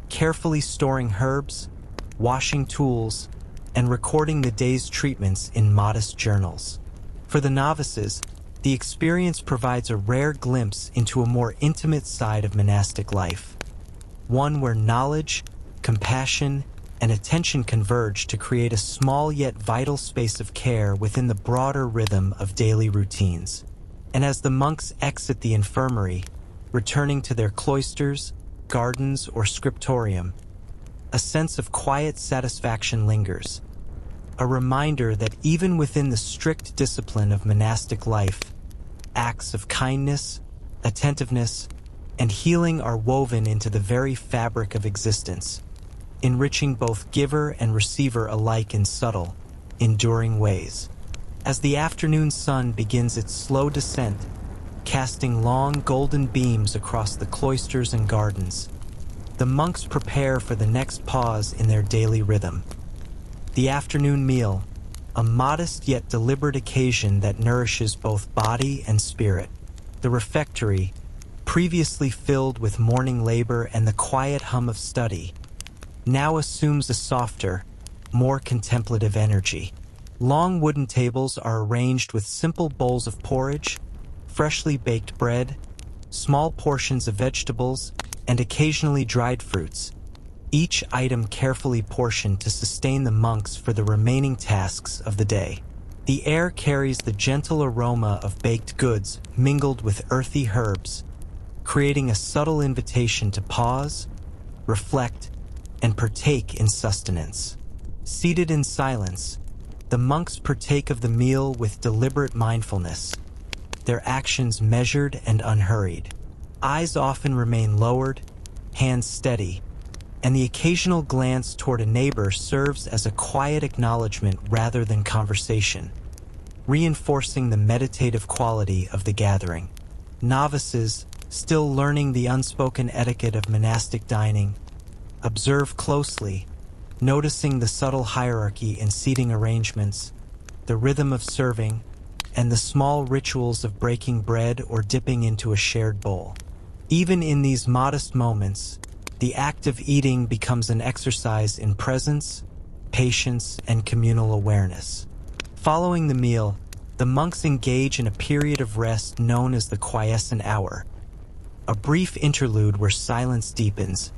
[SPEAKER 1] carefully storing herbs, washing tools, and recording the day's treatments in modest journals. For the novices, the experience provides a rare glimpse into a more intimate side of monastic life, one where knowledge, compassion, and attention converge to create a small yet vital space of care within the broader rhythm of daily routines. And as the monks exit the infirmary, returning to their cloisters, gardens, or scriptorium, a sense of quiet satisfaction lingers, a reminder that even within the strict discipline of monastic life, acts of kindness, attentiveness, and healing are woven into the very fabric of existence, enriching both giver and receiver alike in subtle, enduring ways. As the afternoon sun begins its slow descent, casting long golden beams across the cloisters and gardens, the monks prepare for the next pause in their daily rhythm. The afternoon meal, a modest yet deliberate occasion that nourishes both body and spirit. The refectory, previously filled with morning labor and the quiet hum of study, now assumes a softer, more contemplative energy. Long wooden tables are arranged with simple bowls of porridge, freshly baked bread, small portions of vegetables, and occasionally dried fruits, each item carefully portioned to sustain the monks for the remaining tasks of the day. The air carries the gentle aroma of baked goods mingled with earthy herbs, creating a subtle invitation to pause, reflect, and partake in sustenance. Seated in silence, the monks partake of the meal with deliberate mindfulness, their actions measured and unhurried. Eyes often remain lowered, hands steady, and the occasional glance toward a neighbor serves as a quiet acknowledgement rather than conversation, reinforcing the meditative quality of the gathering. Novices, still learning the unspoken etiquette of monastic dining, observe closely, noticing the subtle hierarchy in seating arrangements, the rhythm of serving, and the small rituals of breaking bread or dipping into a shared bowl. Even in these modest moments, the act of eating becomes an exercise in presence, patience, and communal awareness. Following the meal, the monks engage in a period of rest known as the quiescent hour, a brief interlude where silence deepens,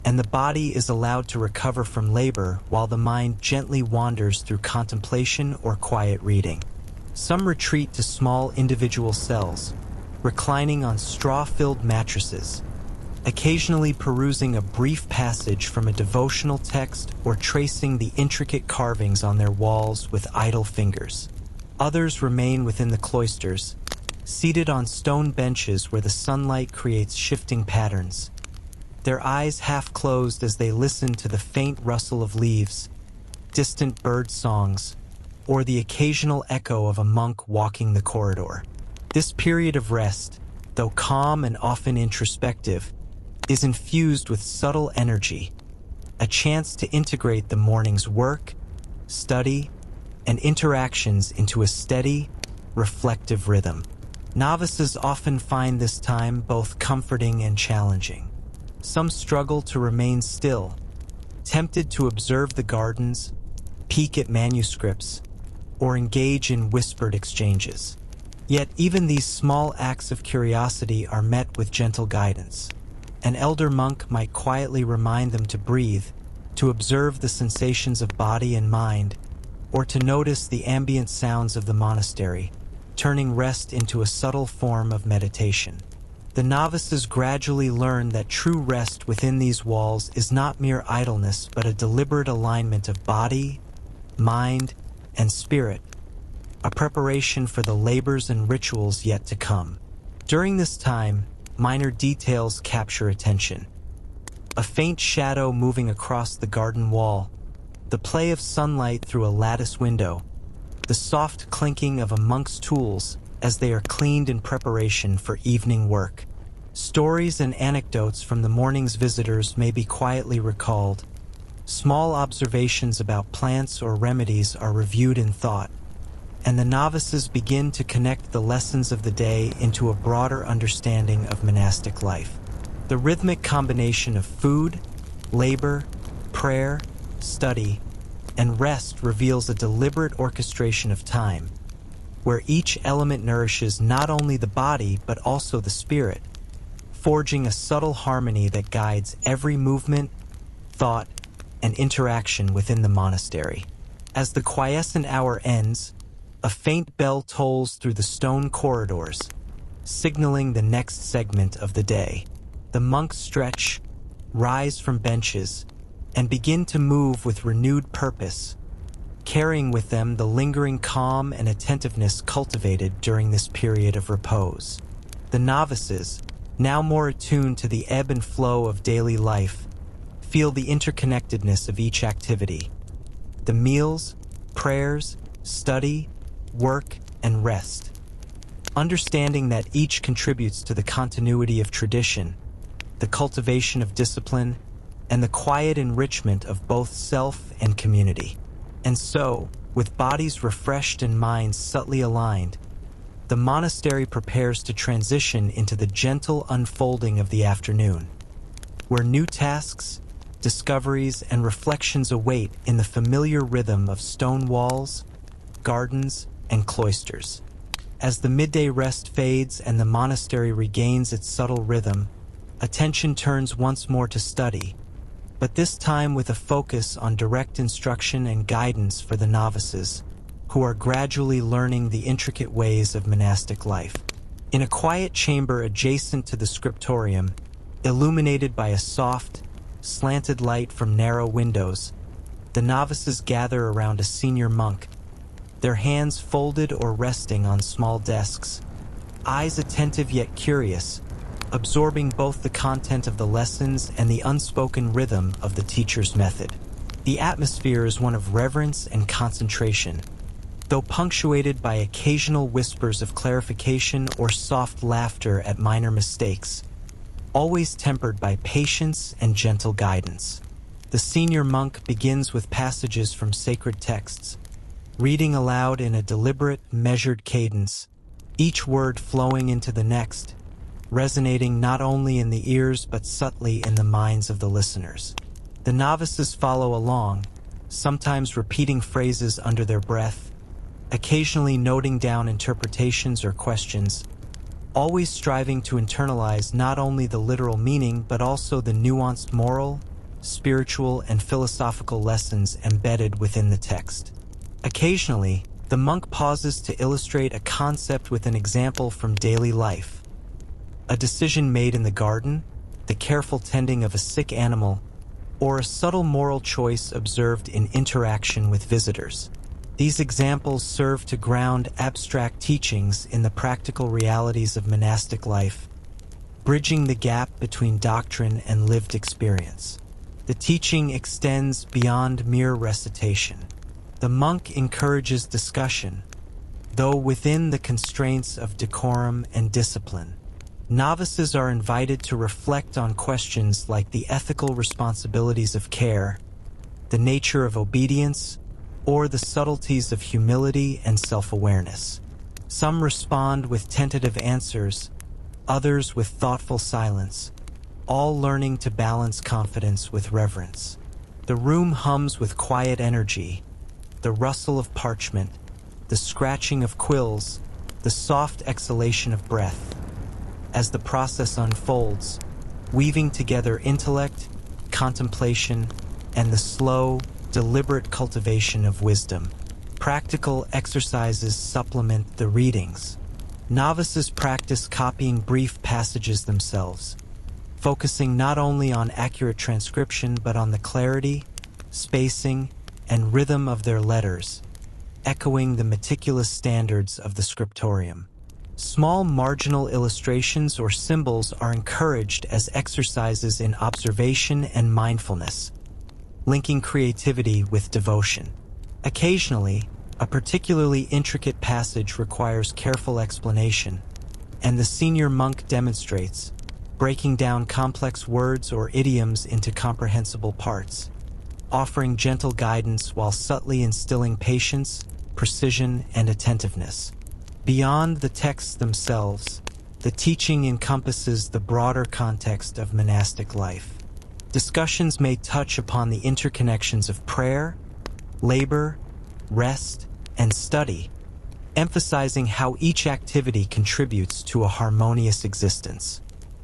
[SPEAKER 1] and the body is allowed to recover from labor while the mind gently wanders through contemplation or quiet reading. Some retreat to small individual cells, reclining on straw-filled mattresses, occasionally perusing a brief passage from a devotional text or tracing the intricate carvings on their walls with idle fingers. Others remain within the cloisters, seated on stone benches where the sunlight creates shifting patterns, their eyes half closed as they listen to the faint rustle of leaves, distant bird songs, or the occasional echo of a monk walking the corridor. This period of rest, though calm and often introspective, is infused with subtle energy, a chance to integrate the morning's work, study, and interactions into a steady, reflective rhythm. Novices often find this time both comforting and challenging. Some struggle to remain still, tempted to observe the gardens, peek at manuscripts, or engage in whispered exchanges. Yet even these small acts of curiosity are met with gentle guidance. An elder monk might quietly remind them to breathe, to observe the sensations of body and mind, or to notice the ambient sounds of the monastery, turning rest into a subtle form of meditation. The novices gradually learn that true rest within these walls is not mere idleness but a deliberate alignment of body, mind, and spirit, a preparation for the labors and rituals yet to come. During this time, minor details capture attention. A faint shadow moving across the garden wall, the play of sunlight through a lattice window, the soft clinking of a monk's tools as they are cleaned in preparation for evening work. Stories and anecdotes from the morning's visitors may be quietly recalled. Small observations about plants or remedies are reviewed in thought, and the novices begin to connect the lessons of the day into a broader understanding of monastic life. The rhythmic combination of food, Labor, prayer, study, and rest reveals a deliberate orchestration of time, where each element nourishes not only the body but also the spirit, forging a subtle harmony that guides every movement, thought, and interaction within the monastery. As the quiescent hour ends, a faint bell tolls through the stone corridors, signaling the next segment of the day. The monks stretch, rise from benches, and begin to move with renewed purpose, carrying with them the lingering calm and attentiveness cultivated during this period of repose. The novices, now more attuned to the ebb and flow of daily life, feel the interconnectedness of each activity. The meals, prayers, study, work, and rest. Understanding that each contributes to the continuity of tradition, the cultivation of discipline, and the quiet enrichment of both self and community. And so, with bodies refreshed and minds subtly aligned, the monastery prepares to transition into the gentle unfolding of the afternoon, where new tasks, discoveries, and reflections await in the familiar rhythm of stone walls, gardens, and cloisters. As the midday rest fades and the monastery regains its subtle rhythm, attention turns once more to study, but this time with a focus on direct instruction and guidance for the novices, who are gradually learning the intricate ways of monastic life. In a quiet chamber adjacent to the scriptorium, illuminated by a soft, slanted light from narrow windows, the novices gather around a senior monk, their hands folded or resting on small desks, eyes attentive yet curious, absorbing both the content of the lessons and the unspoken rhythm of the teacher's method. The atmosphere is one of reverence and concentration, though punctuated by occasional whispers of clarification or soft laughter at minor mistakes, always tempered by patience and gentle guidance. The senior monk begins with passages from sacred texts, reading aloud in a deliberate, measured cadence, each word flowing into the next, resonating not only in the ears but subtly in the minds of the listeners. The novices follow along, sometimes repeating phrases under their breath, occasionally noting down interpretations or questions, always striving to internalize not only the literal meaning but also the nuanced moral, spiritual, and philosophical lessons embedded within the text. Occasionally, the monk pauses to illustrate a concept with an example from daily life. A decision made in the garden, the careful tending of a sick animal, or a subtle moral choice observed in interaction with visitors. These examples serve to ground abstract teachings in the practical realities of monastic life, bridging the gap between doctrine and lived experience. The teaching extends beyond mere recitation. The monk encourages discussion, though within the constraints of decorum and discipline. Novices are invited to reflect on questions like the ethical responsibilities of care, the nature of obedience, or the subtleties of humility and self-awareness. Some respond with tentative answers, others with thoughtful silence, all learning to balance confidence with reverence. The room hums with quiet energy, the rustle of parchment, the scratching of quills, the soft exhalation of breath. As the process unfolds, weaving together intellect, contemplation, and the slow, deliberate cultivation of wisdom. Practical exercises supplement the readings. Novices practice copying brief passages themselves, focusing not only on accurate transcription but on the clarity, spacing, and rhythm of their letters, echoing the meticulous standards of the scriptorium. Small marginal illustrations or symbols are encouraged as exercises in observation and mindfulness, linking creativity with devotion. Occasionally, a particularly intricate passage requires careful explanation, and the senior monk demonstrates, breaking down complex words or idioms into comprehensible parts, offering gentle guidance while subtly instilling patience, precision, and attentiveness. Beyond the texts themselves, the teaching encompasses the broader context of monastic life. Discussions may touch upon the interconnections of prayer, labor, rest, and study, emphasizing how each activity contributes to a harmonious existence.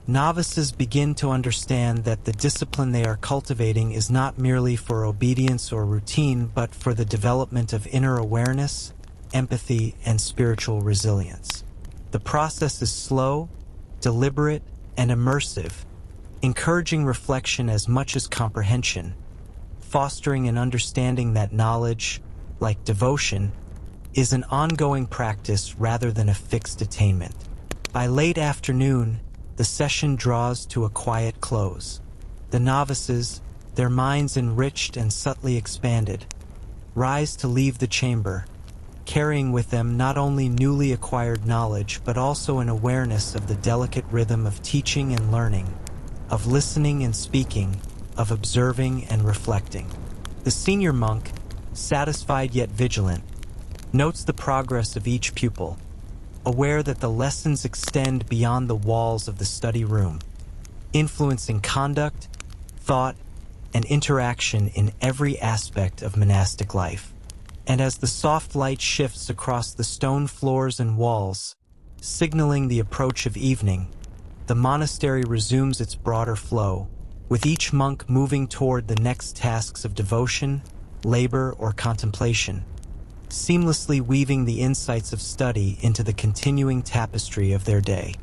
[SPEAKER 1] Novices begin to understand that the discipline they are cultivating is not merely for obedience or routine, but for the development of inner awareness, empathy, and spiritual resilience. The process is slow, deliberate, and immersive, encouraging reflection as much as comprehension, fostering an understanding that knowledge, like devotion, is an ongoing practice rather than a fixed attainment. By late afternoon, the session draws to a quiet close. The novices, their minds enriched and subtly expanded, rise to leave the chamber, carrying with them not only newly acquired knowledge but also an awareness of the delicate rhythm of teaching and learning, of listening and speaking, of observing and reflecting. The senior monk, satisfied yet vigilant, notes the progress of each pupil, aware that the lessons extend beyond the walls of the study room, influencing conduct, thought, and interaction in every aspect of monastic life. And as the soft light shifts across the stone floors and walls, signaling the approach of evening, the monastery resumes its broader flow, with each monk moving toward the next tasks of devotion, labor, or contemplation, seamlessly weaving the insights of study into the continuing tapestry of their day.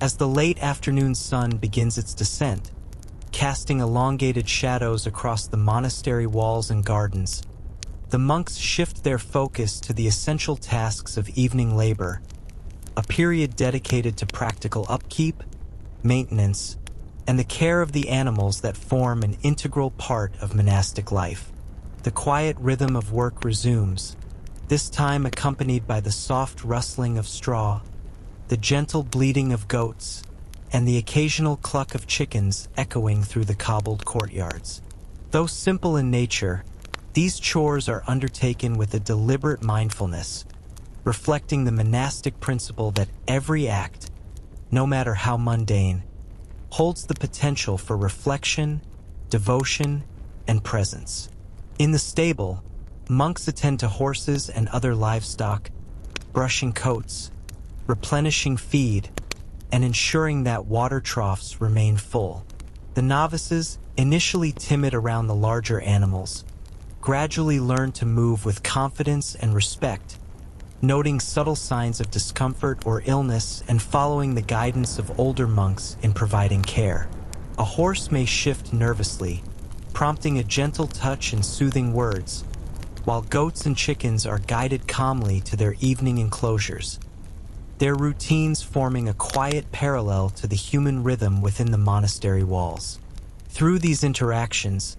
[SPEAKER 1] As the late afternoon sun begins its descent, casting elongated shadows across the monastery walls and gardens, the monks shift their focus to the essential tasks of evening labor, a period dedicated to practical upkeep, maintenance, and the care of the animals that form an integral part of monastic life. The quiet rhythm of work resumes, this time accompanied by the soft rustling of straw, the gentle bleating of goats, and the occasional cluck of chickens echoing through the cobbled courtyards. Though simple in nature, these chores are undertaken with a deliberate mindfulness, reflecting the monastic principle that every act, no matter how mundane, holds the potential for reflection, devotion, and presence. In the stable, monks attend to horses and other livestock, brushing coats, replenishing feed, and ensuring that water troughs remain full. The novices, initially timid around the larger animals, gradually learn to move with confidence and respect, noting subtle signs of discomfort or illness and following the guidance of older monks in providing care. A horse may shift nervously, prompting a gentle touch and soothing words, while goats and chickens are guided calmly to their evening enclosures, their routines forming a quiet parallel to the human rhythm within the monastery walls. Through these interactions,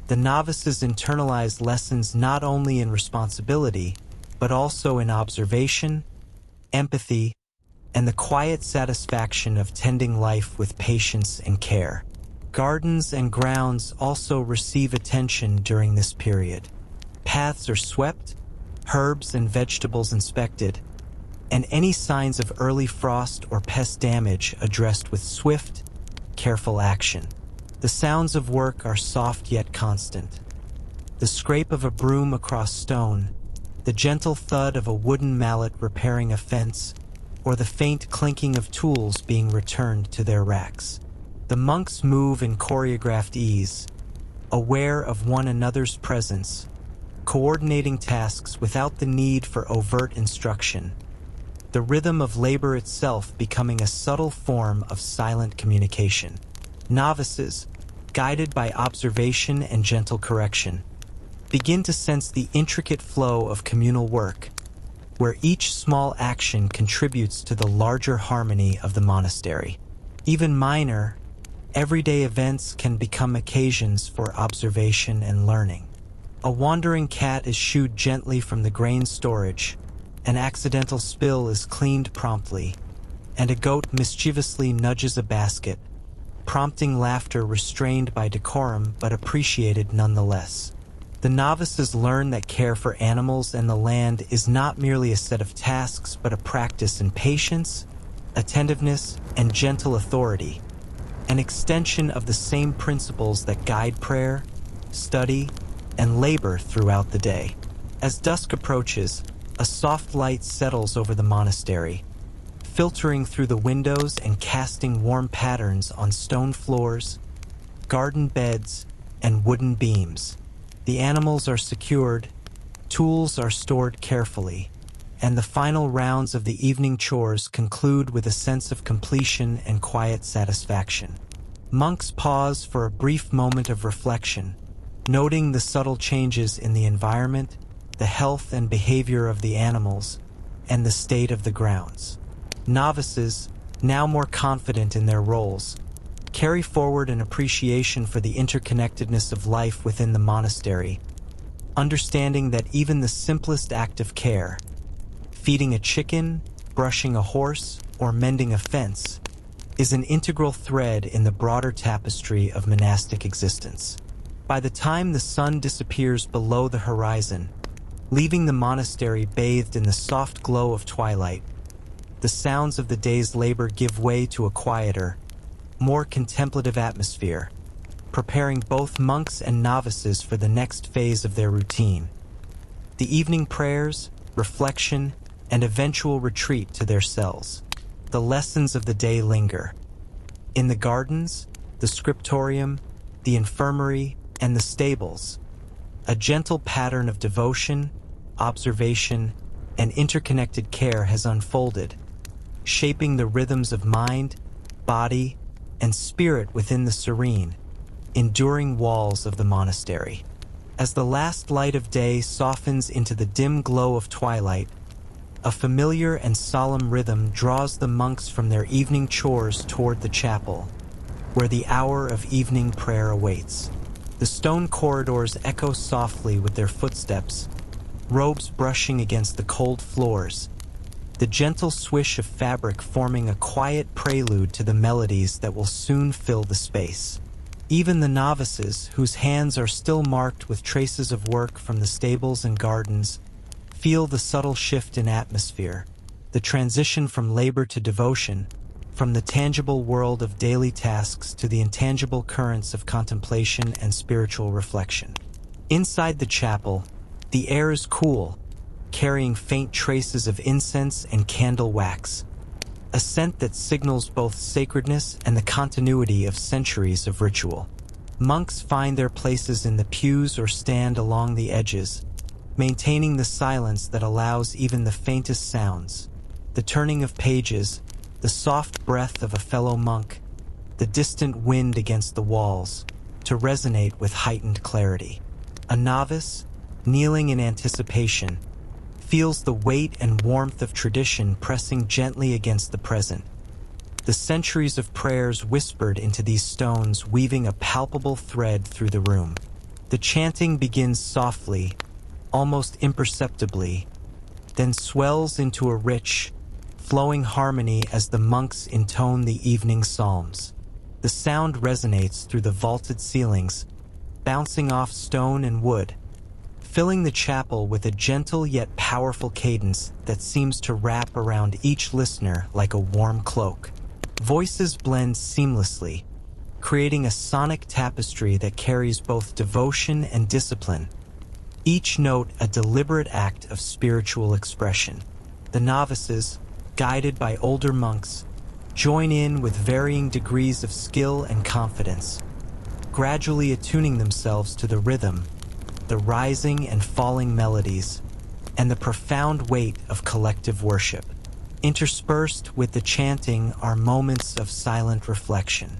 [SPEAKER 1] the novices internalize lessons not only in responsibility, but also in observation, empathy, and the quiet satisfaction of tending life with patience and care. Gardens and grounds also receive attention during this period. Paths are swept, herbs and vegetables inspected, and any signs of early frost or pest damage addressed with swift, careful action. The sounds of work are soft yet constant. The scrape of a broom across stone, the gentle thud of a wooden mallet repairing a fence, or the faint clinking of tools being returned to their racks. The monks move in choreographed ease, aware of one another's presence, coordinating tasks without the need for overt instruction, the rhythm of labor itself becoming a subtle form of silent communication. Novices, guided by observation and gentle correction, begin to sense the intricate flow of communal work, where each small action contributes to the larger harmony of the monastery. Even minor, everyday events can become occasions for observation and learning. A wandering cat is shooed gently from the grain storage, an accidental spill is cleaned promptly, and a goat mischievously nudges a basket, prompting laughter restrained by decorum but appreciated nonetheless. The novices learn that care for animals and the land is not merely a set of tasks but a practice in patience, attentiveness, and gentle authority, an extension of the same principles that guide prayer, study, and labor throughout the day. As dusk approaches, a soft light settles over the monastery, filtering through the windows and casting warm patterns on stone floors, garden beds, and wooden beams. The animals are secured, tools are stored carefully, and the final rounds of the evening chores conclude with a sense of completion and quiet satisfaction. Monks pause for a brief moment of reflection, noting the subtle changes in the environment, the health and behavior of the animals, and the state of the grounds. Novices, now more confident in their roles, carry forward an appreciation for the interconnectedness of life within the monastery, understanding that even the simplest act of care, feeding a chicken, brushing a horse, or mending a fence, is an integral thread in the broader tapestry of monastic existence. By the time the sun disappears below the horizon, leaving the monastery bathed in the soft glow of twilight, the sounds of the day's labor give way to a quieter, more contemplative atmosphere, preparing both monks and novices for the next phase of their routine. The evening prayers, reflection, and eventual retreat to their cells. The lessons of the day linger. In the gardens, the scriptorium, the infirmary, and the stables, a gentle pattern of devotion, observation, and interconnected care has unfolded, shaping the rhythms of mind, body, and spirit within the serene, enduring walls of the monastery. As the last light of day softens into the dim glow of twilight, a familiar and solemn rhythm draws the monks from their evening chores toward the chapel, where the hour of evening prayer awaits. The stone corridors echo softly with their footsteps, robes brushing against the cold floors, the gentle swish of fabric forming a quiet prelude to the melodies that will soon fill the space. Even the novices, whose hands are still marked with traces of work from the stables and gardens, feel the subtle shift in atmosphere, the transition from labor to devotion, from the tangible world of daily tasks to the intangible currents of contemplation and spiritual reflection. Inside the chapel, the air is cool, carrying faint traces of incense and candle wax, a scent that signals both sacredness and the continuity of centuries of ritual. Monks find their places in the pews or stand along the edges, maintaining the silence that allows even the faintest sounds, the turning of pages, the soft breath of a fellow monk, the distant wind against the walls, to resonate with heightened clarity. A novice, kneeling in anticipation, feels the weight and warmth of tradition pressing gently against the present, the centuries of prayers whispered into these stones weaving a palpable thread through the room. The chanting begins softly, almost imperceptibly, then swells into a rich, flowing harmony as the monks intone the evening psalms. The sound resonates through the vaulted ceilings, bouncing off stone and wood, filling the chapel with a gentle yet powerful cadence that seems to wrap around each listener like a warm cloak. Voices blend seamlessly, creating a sonic tapestry that carries both devotion and discipline, each note a deliberate act of spiritual expression. The novices, guided by older monks, join in with varying degrees of skill and confidence, gradually attuning themselves to the rhythm, the rising and falling melodies, and the profound weight of collective worship. Interspersed with the chanting are moments of silent reflection.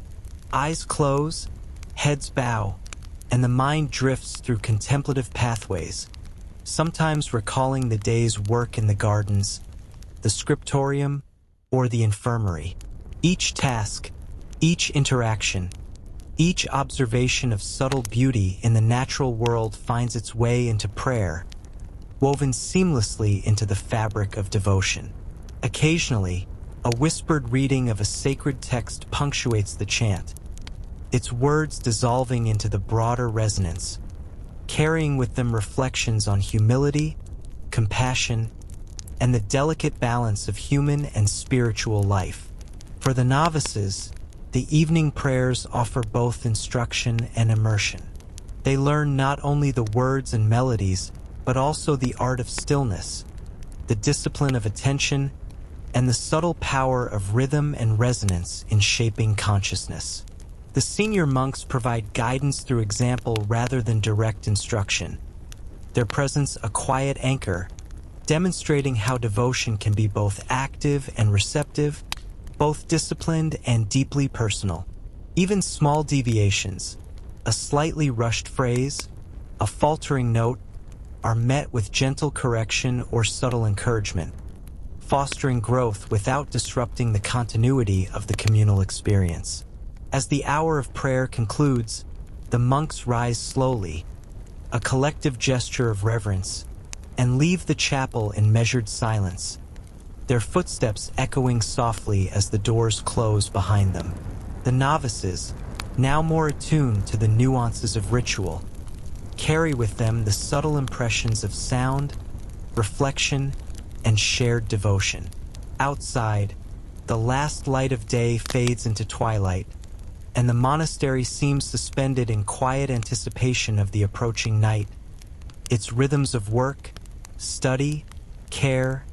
[SPEAKER 1] Eyes close, heads bow, and the mind drifts through contemplative pathways, sometimes recalling the day's work in the gardens, the scriptorium, or the infirmary. Each task, each interaction, each observation of subtle beauty in the natural world finds its way into prayer, woven seamlessly into the fabric of devotion. Occasionally, a whispered reading of a sacred text punctuates the chant, its words dissolving into the broader resonance, carrying with them reflections on humility, compassion, and the delicate balance of human and spiritual life. For the novices, The evening prayers offer both instruction and immersion. They learn not only the words and melodies, but also the art of stillness, the discipline of attention, and the subtle power of rhythm and resonance in shaping consciousness. The senior monks provide guidance through example rather than direct instruction, their presence a quiet anchor, demonstrating how devotion can be both active and receptive, both disciplined and deeply personal. Even small deviations, a slightly rushed phrase, a faltering note, are met with gentle correction or subtle encouragement, fostering growth without disrupting the continuity of the communal experience. As the hour of prayer concludes, the monks rise slowly, a collective gesture of reverence, and leave the chapel in measured silence, their footsteps echoing softly as the doors close behind them. The novices, now more attuned to the nuances of ritual, carry with them the subtle impressions of sound, reflection, and shared devotion. Outside, the last light of day fades into twilight, and the monastery seems suspended in quiet anticipation of the approaching night, its rhythms of work, study, care,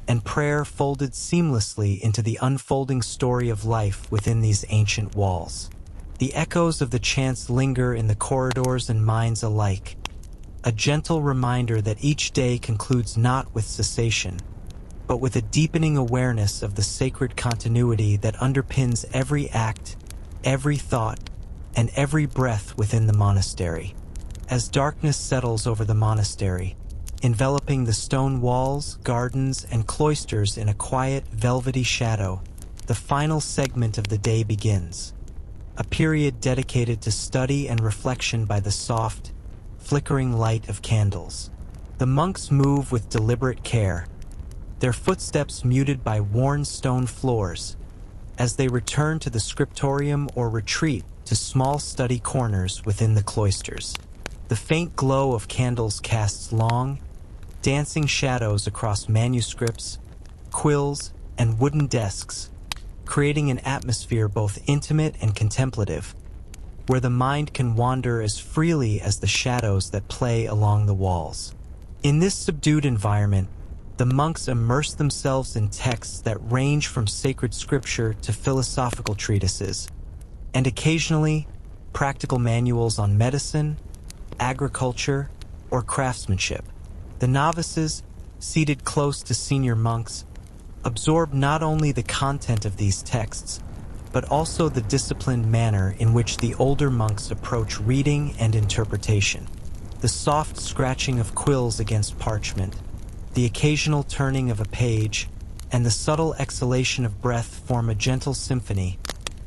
[SPEAKER 1] and prayer folded seamlessly into the unfolding story of life within these ancient walls. The echoes of the chants linger in the corridors and minds alike, a gentle reminder that each day concludes not with cessation, but with a deepening awareness of the sacred continuity that underpins every act, every thought, and every breath within the monastery. As darkness settles over the monastery, enveloping the stone walls, gardens, and cloisters in a quiet, velvety shadow, the final segment of the day begins, a period dedicated to study and reflection by the soft, flickering light of candles. The monks move with deliberate care, their footsteps muted by worn stone floors, as they return to the scriptorium or retreat to small study corners within the cloisters. The faint glow of candles casts long, dancing shadows across manuscripts, quills, and wooden desks, creating an atmosphere both intimate and contemplative, where the mind can wander as freely as the shadows that play along the walls. In this subdued environment, the monks immerse themselves in texts that range from sacred scripture to philosophical treatises, and occasionally practical manuals on medicine, agriculture, or craftsmanship. The novices, seated close to senior monks, absorb not only the content of these texts, but also the disciplined manner in which the older monks approach reading and interpretation. The soft scratching of quills against parchment, the occasional turning of a page, and the subtle exhalation of breath form a gentle symphony,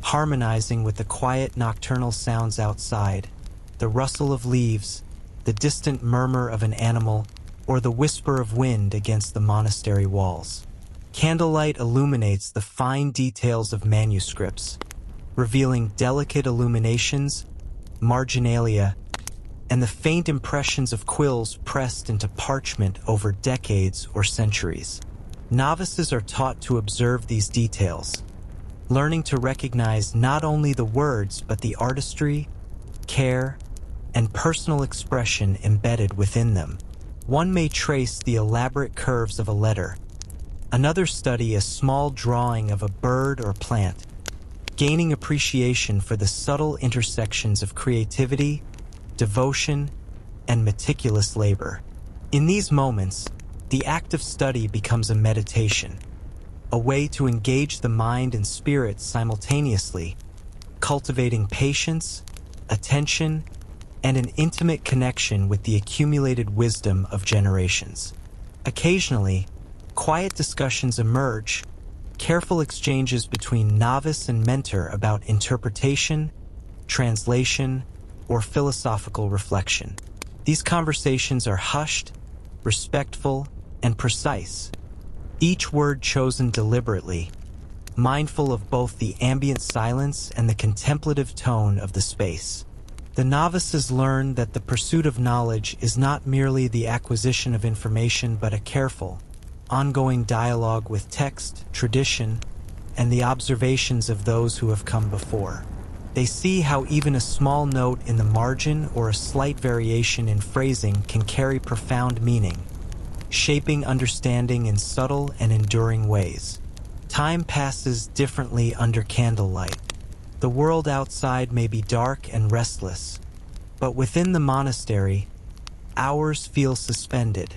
[SPEAKER 1] harmonizing with the quiet nocturnal sounds outside, the rustle of leaves, the distant murmur of an animal, or the whisper of wind against the monastery walls. Candlelight illuminates the fine details of manuscripts, revealing delicate illuminations, marginalia, and the faint impressions of quills pressed into parchment over decades or centuries. Novices are taught to observe these details, learning to recognize not only the words but the artistry, care, and personal expression embedded within them. One may trace the elaborate curves of a letter, another study a small drawing of a bird or plant, gaining appreciation for the subtle intersections of creativity, devotion, and meticulous labor. In these moments, the act of study becomes a meditation, a way to engage the mind and spirit simultaneously, cultivating patience, attention, and an intimate connection with the accumulated wisdom of generations. Occasionally, quiet discussions emerge, careful exchanges between novice and mentor about interpretation, translation, or philosophical reflection. These conversations are hushed, respectful, and precise, each word chosen deliberately, mindful of both the ambient silence and the contemplative tone of the space. The novices learn that the pursuit of knowledge is not merely the acquisition of information but a careful, ongoing dialogue with text, tradition, and the observations of those who have come before. They see how even a small note in the margin or a slight variation in phrasing can carry profound meaning, shaping understanding in subtle and enduring ways. Time passes differently under candlelight. The world outside may be dark and restless, but within the monastery, hours feel suspended,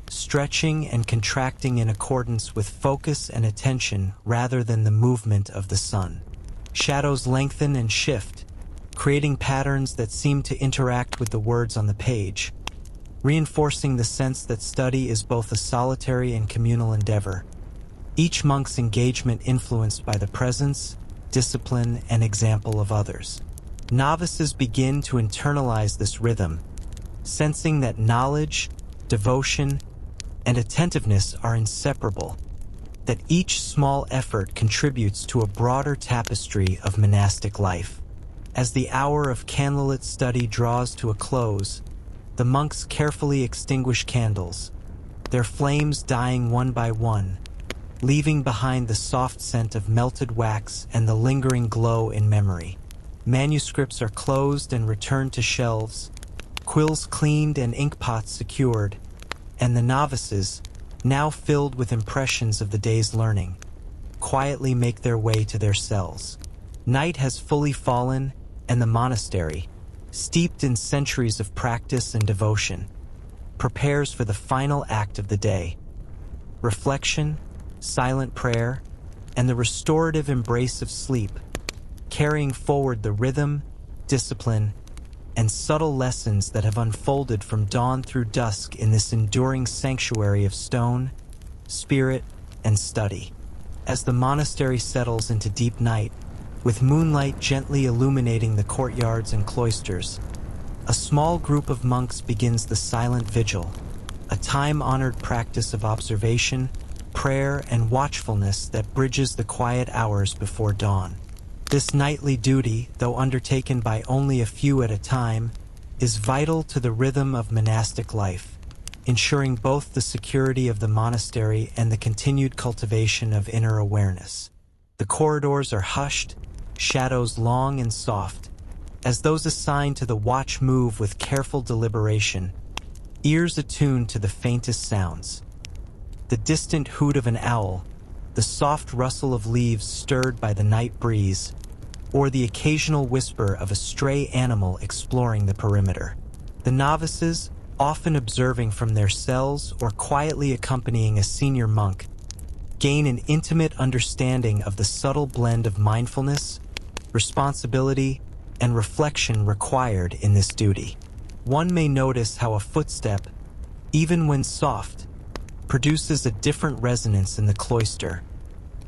[SPEAKER 1] stretching and contracting in accordance with focus and attention rather than the movement of the sun. Shadows lengthen and shift, creating patterns that seem to interact with the words on the page, reinforcing the sense that study is both a solitary and communal endeavor, each monk's engagement influenced by the presence, discipline, and example of others. Novices begin to internalize this rhythm, sensing that knowledge, devotion, and attentiveness are inseparable, that each small effort contributes to a broader tapestry of monastic life. As the hour of candlelit study draws to a close, the monks carefully extinguish candles, their flames dying one by one, leaving behind the soft scent of melted wax and the lingering glow in memory. Manuscripts are closed and returned to shelves, quills cleaned and inkpots secured, and the novices, now filled with impressions of the day's learning, quietly make their way to their cells. Night has fully fallen, and the monastery, steeped in centuries of practice and devotion, prepares for the final act of the day. Reflection, silent prayer, and the restorative embrace of sleep, carrying forward the rhythm, discipline, and subtle lessons that have unfolded from dawn through dusk in this enduring sanctuary of stone, spirit, and study. As the monastery settles into deep night, with moonlight gently illuminating the courtyards and cloisters, a small group of monks begins the silent vigil, a time-honored practice of observation, prayer, and watchfulness that bridges the quiet hours before dawn. This nightly duty, though undertaken by only a few at a time, is vital to the rhythm of monastic life, ensuring both the security of the monastery and the continued cultivation of inner awareness. The corridors are hushed, shadows long and soft, as those assigned to the watch move with careful deliberation, ears attuned to the faintest sounds. The distant hoot of an owl, the soft rustle of leaves stirred by the night breeze, or the occasional whisper of a stray animal exploring the perimeter. The novices, often observing from their cells or quietly accompanying a senior monk, gain an intimate understanding of the subtle blend of mindfulness, responsibility, and reflection required in this duty. One may notice how a footstep, even when soft, produces a different resonance in the cloister,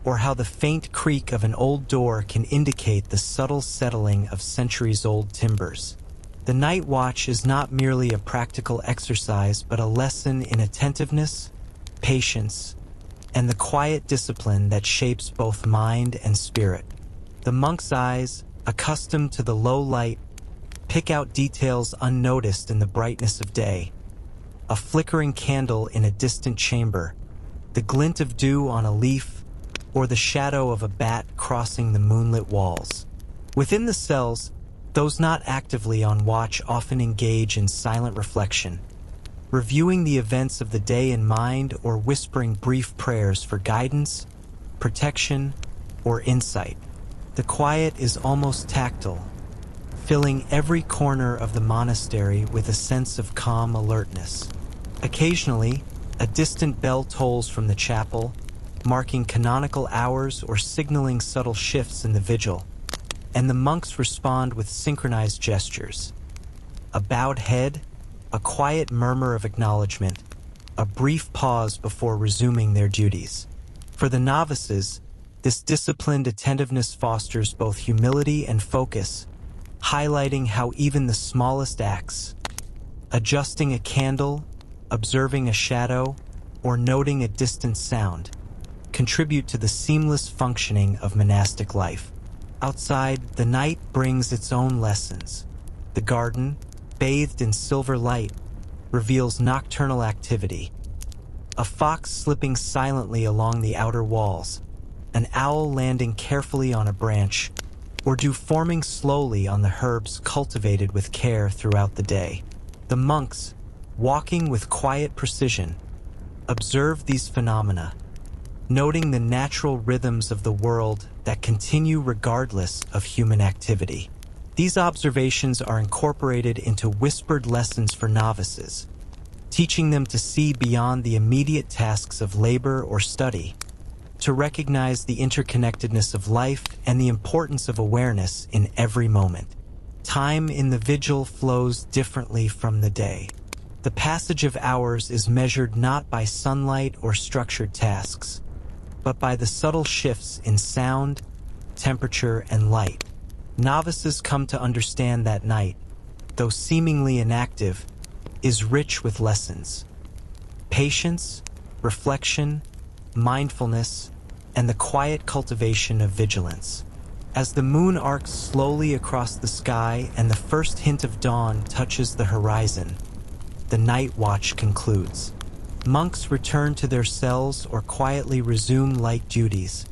[SPEAKER 1] or how the faint creak of an old door can indicate the subtle settling of centuries-old timbers. The night watch is not merely a practical exercise but a lesson in attentiveness, patience, and the quiet discipline that shapes both mind and spirit. The monk's eyes, accustomed to the low light, pick out details unnoticed in the brightness of day. A flickering candle in a distant chamber, the glint of dew on a leaf, or the shadow of a bat crossing the moonlit walls. Within the cells, those not actively on watch often engage in silent reflection, reviewing the events of the day in mind or whispering brief prayers for guidance, protection, or insight. The quiet is almost tactile, filling every corner of the monastery with a sense of calm alertness. Occasionally, a distant bell tolls from the chapel, marking canonical hours or signaling subtle shifts in the vigil, and the monks respond with synchronized gestures. A bowed head, a quiet murmur of acknowledgement, a brief pause before resuming their duties. For the novices, this disciplined attentiveness fosters both humility and focus, highlighting how even the smallest acts, adjusting a candle, observing a shadow, or noting a distant sound, contribute to the seamless functioning of monastic life. Outside, the night brings its own lessons. The garden, bathed in silver light, reveals nocturnal activity. A fox slipping silently along the outer walls, an owl landing carefully on a branch, or dew forming slowly on the herbs cultivated with care throughout the day. The monks, walking with quiet precision, observe these phenomena, noting the natural rhythms of the world that continue regardless of human activity. These observations are incorporated into whispered lessons for novices, teaching them to see beyond the immediate tasks of labor or study, to recognize the interconnectedness of life and the importance of awareness in every moment. Time in the vigil flows differently from the day. The passage of hours is measured not by sunlight or structured tasks, but by the subtle shifts in sound, temperature, and light. Novices come to understand that night, though seemingly inactive, is rich with lessons. Patience, reflection, mindfulness, and the quiet cultivation of vigilance. As the moon arcs slowly across the sky and the first hint of dawn touches the horizon, the night watch concludes. Monks return to their cells or quietly resume light duties,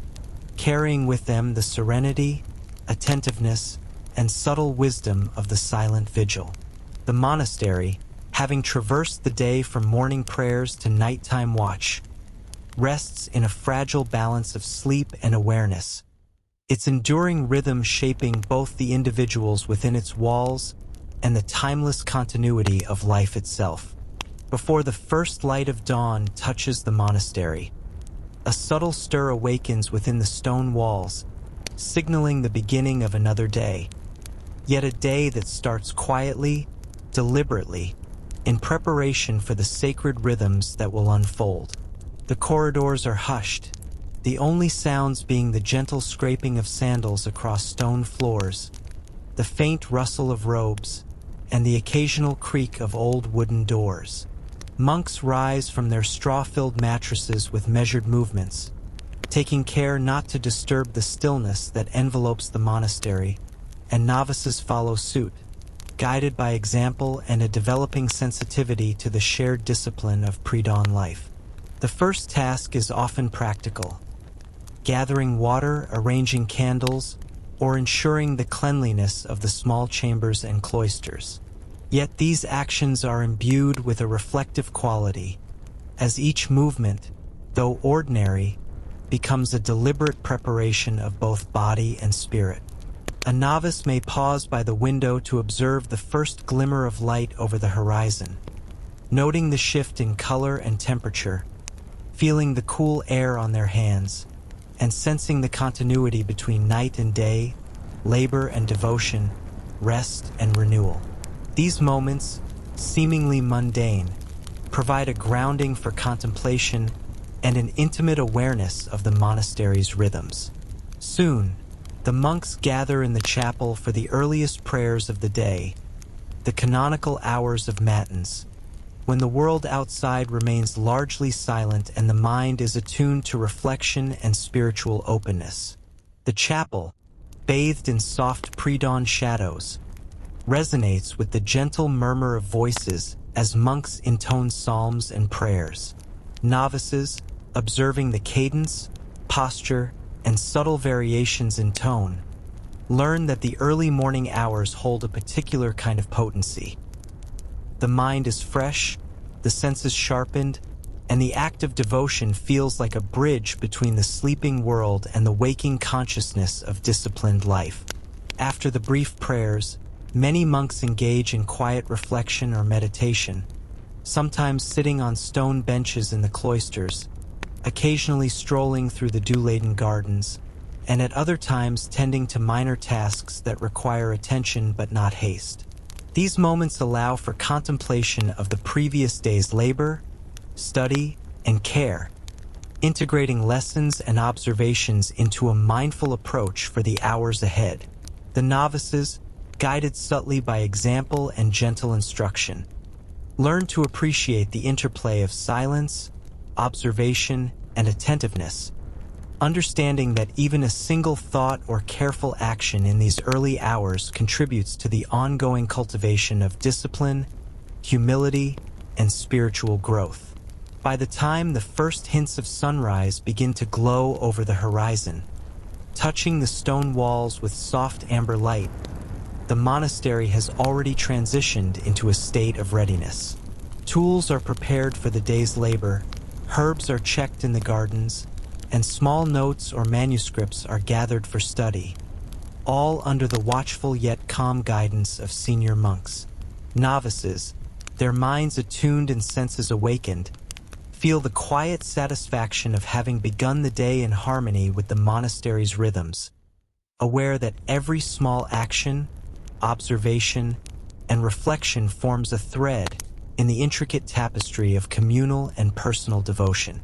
[SPEAKER 1] carrying with them the serenity, attentiveness, and subtle wisdom of the silent vigil. The monastery, having traversed the day from morning prayers to nighttime watch, rests in a fragile balance of sleep and awareness, its enduring rhythm shaping both the individuals within its walls and the timeless continuity of life itself. Before the first light of dawn touches the monastery, a subtle stir awakens within the stone walls, signaling the beginning of another day, yet a day that starts quietly, deliberately, in preparation for the sacred rhythms that will unfold. The corridors are hushed, the only sounds being the gentle scraping of sandals across stone floors, the faint rustle of robes, and the occasional creak of old wooden doors. Monks rise from their straw-filled mattresses with measured movements, taking care not to disturb the stillness that envelopes the monastery, and novices follow suit, guided by example and a developing sensitivity to the shared discipline of pre-dawn life. The first task is often practical, gathering water, arranging candles, or ensuring the cleanliness of the small chambers and cloisters. Yet these actions are imbued with a reflective quality, as each movement, though ordinary, becomes a deliberate preparation of both body and spirit. A novice may pause by the window to observe the first glimmer of light over the horizon, noting the shift in color and temperature, feeling the cool air on their hands, and sensing the continuity between night and day, labor and devotion, rest and renewal. These moments, seemingly mundane, provide a grounding for contemplation and an intimate awareness of the monastery's rhythms. Soon, the monks gather in the chapel for the earliest prayers of the day, the canonical hours of matins, when the world outside remains largely silent and the mind is attuned to reflection and spiritual openness. The chapel, bathed in soft pre-dawn shadows, resonates with the gentle murmur of voices as monks intone psalms and prayers. Novices, observing the cadence, posture, and subtle variations in tone, learn that the early morning hours hold a particular kind of potency. The mind is fresh, the senses sharpened, and the act of devotion feels like a bridge between the sleeping world and the waking consciousness of disciplined life. After the brief prayers, many monks engage in quiet reflection or meditation, sometimes sitting on stone benches in the cloisters, occasionally strolling through the dew-laden gardens, and at other times tending to minor tasks that require attention but not haste. These moments allow for contemplation of the previous day's labor, study, and care, integrating lessons and observations into a mindful approach for the hours ahead. The novices, guided subtly by example and gentle instruction, learn to appreciate the interplay of silence, observation, and attentiveness, understanding that even a single thought or careful action in these early hours contributes to the ongoing cultivation of discipline, humility, and spiritual growth. By the time the first hints of sunrise begin to glow over the horizon, touching the stone walls with soft amber light, the monastery has already transitioned into a state of readiness. Tools are prepared for the day's labor, herbs are checked in the gardens, and small notes or manuscripts are gathered for study, all under the watchful yet calm guidance of senior monks. Novices, their minds attuned and senses awakened, feel the quiet satisfaction of having begun the day in harmony with the monastery's rhythms, aware that every small action, observation, and reflection forms a thread in the intricate tapestry of communal and personal devotion.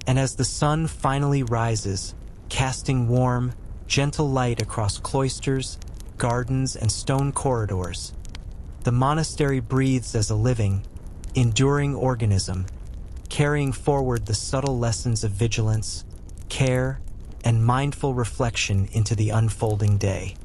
[SPEAKER 1] And as the sun finally rises, casting warm, gentle light across cloisters, gardens, and stone corridors, the monastery breathes as a living, enduring organism, carrying forward the subtle lessons of vigilance, care, and mindful reflection into the unfolding day.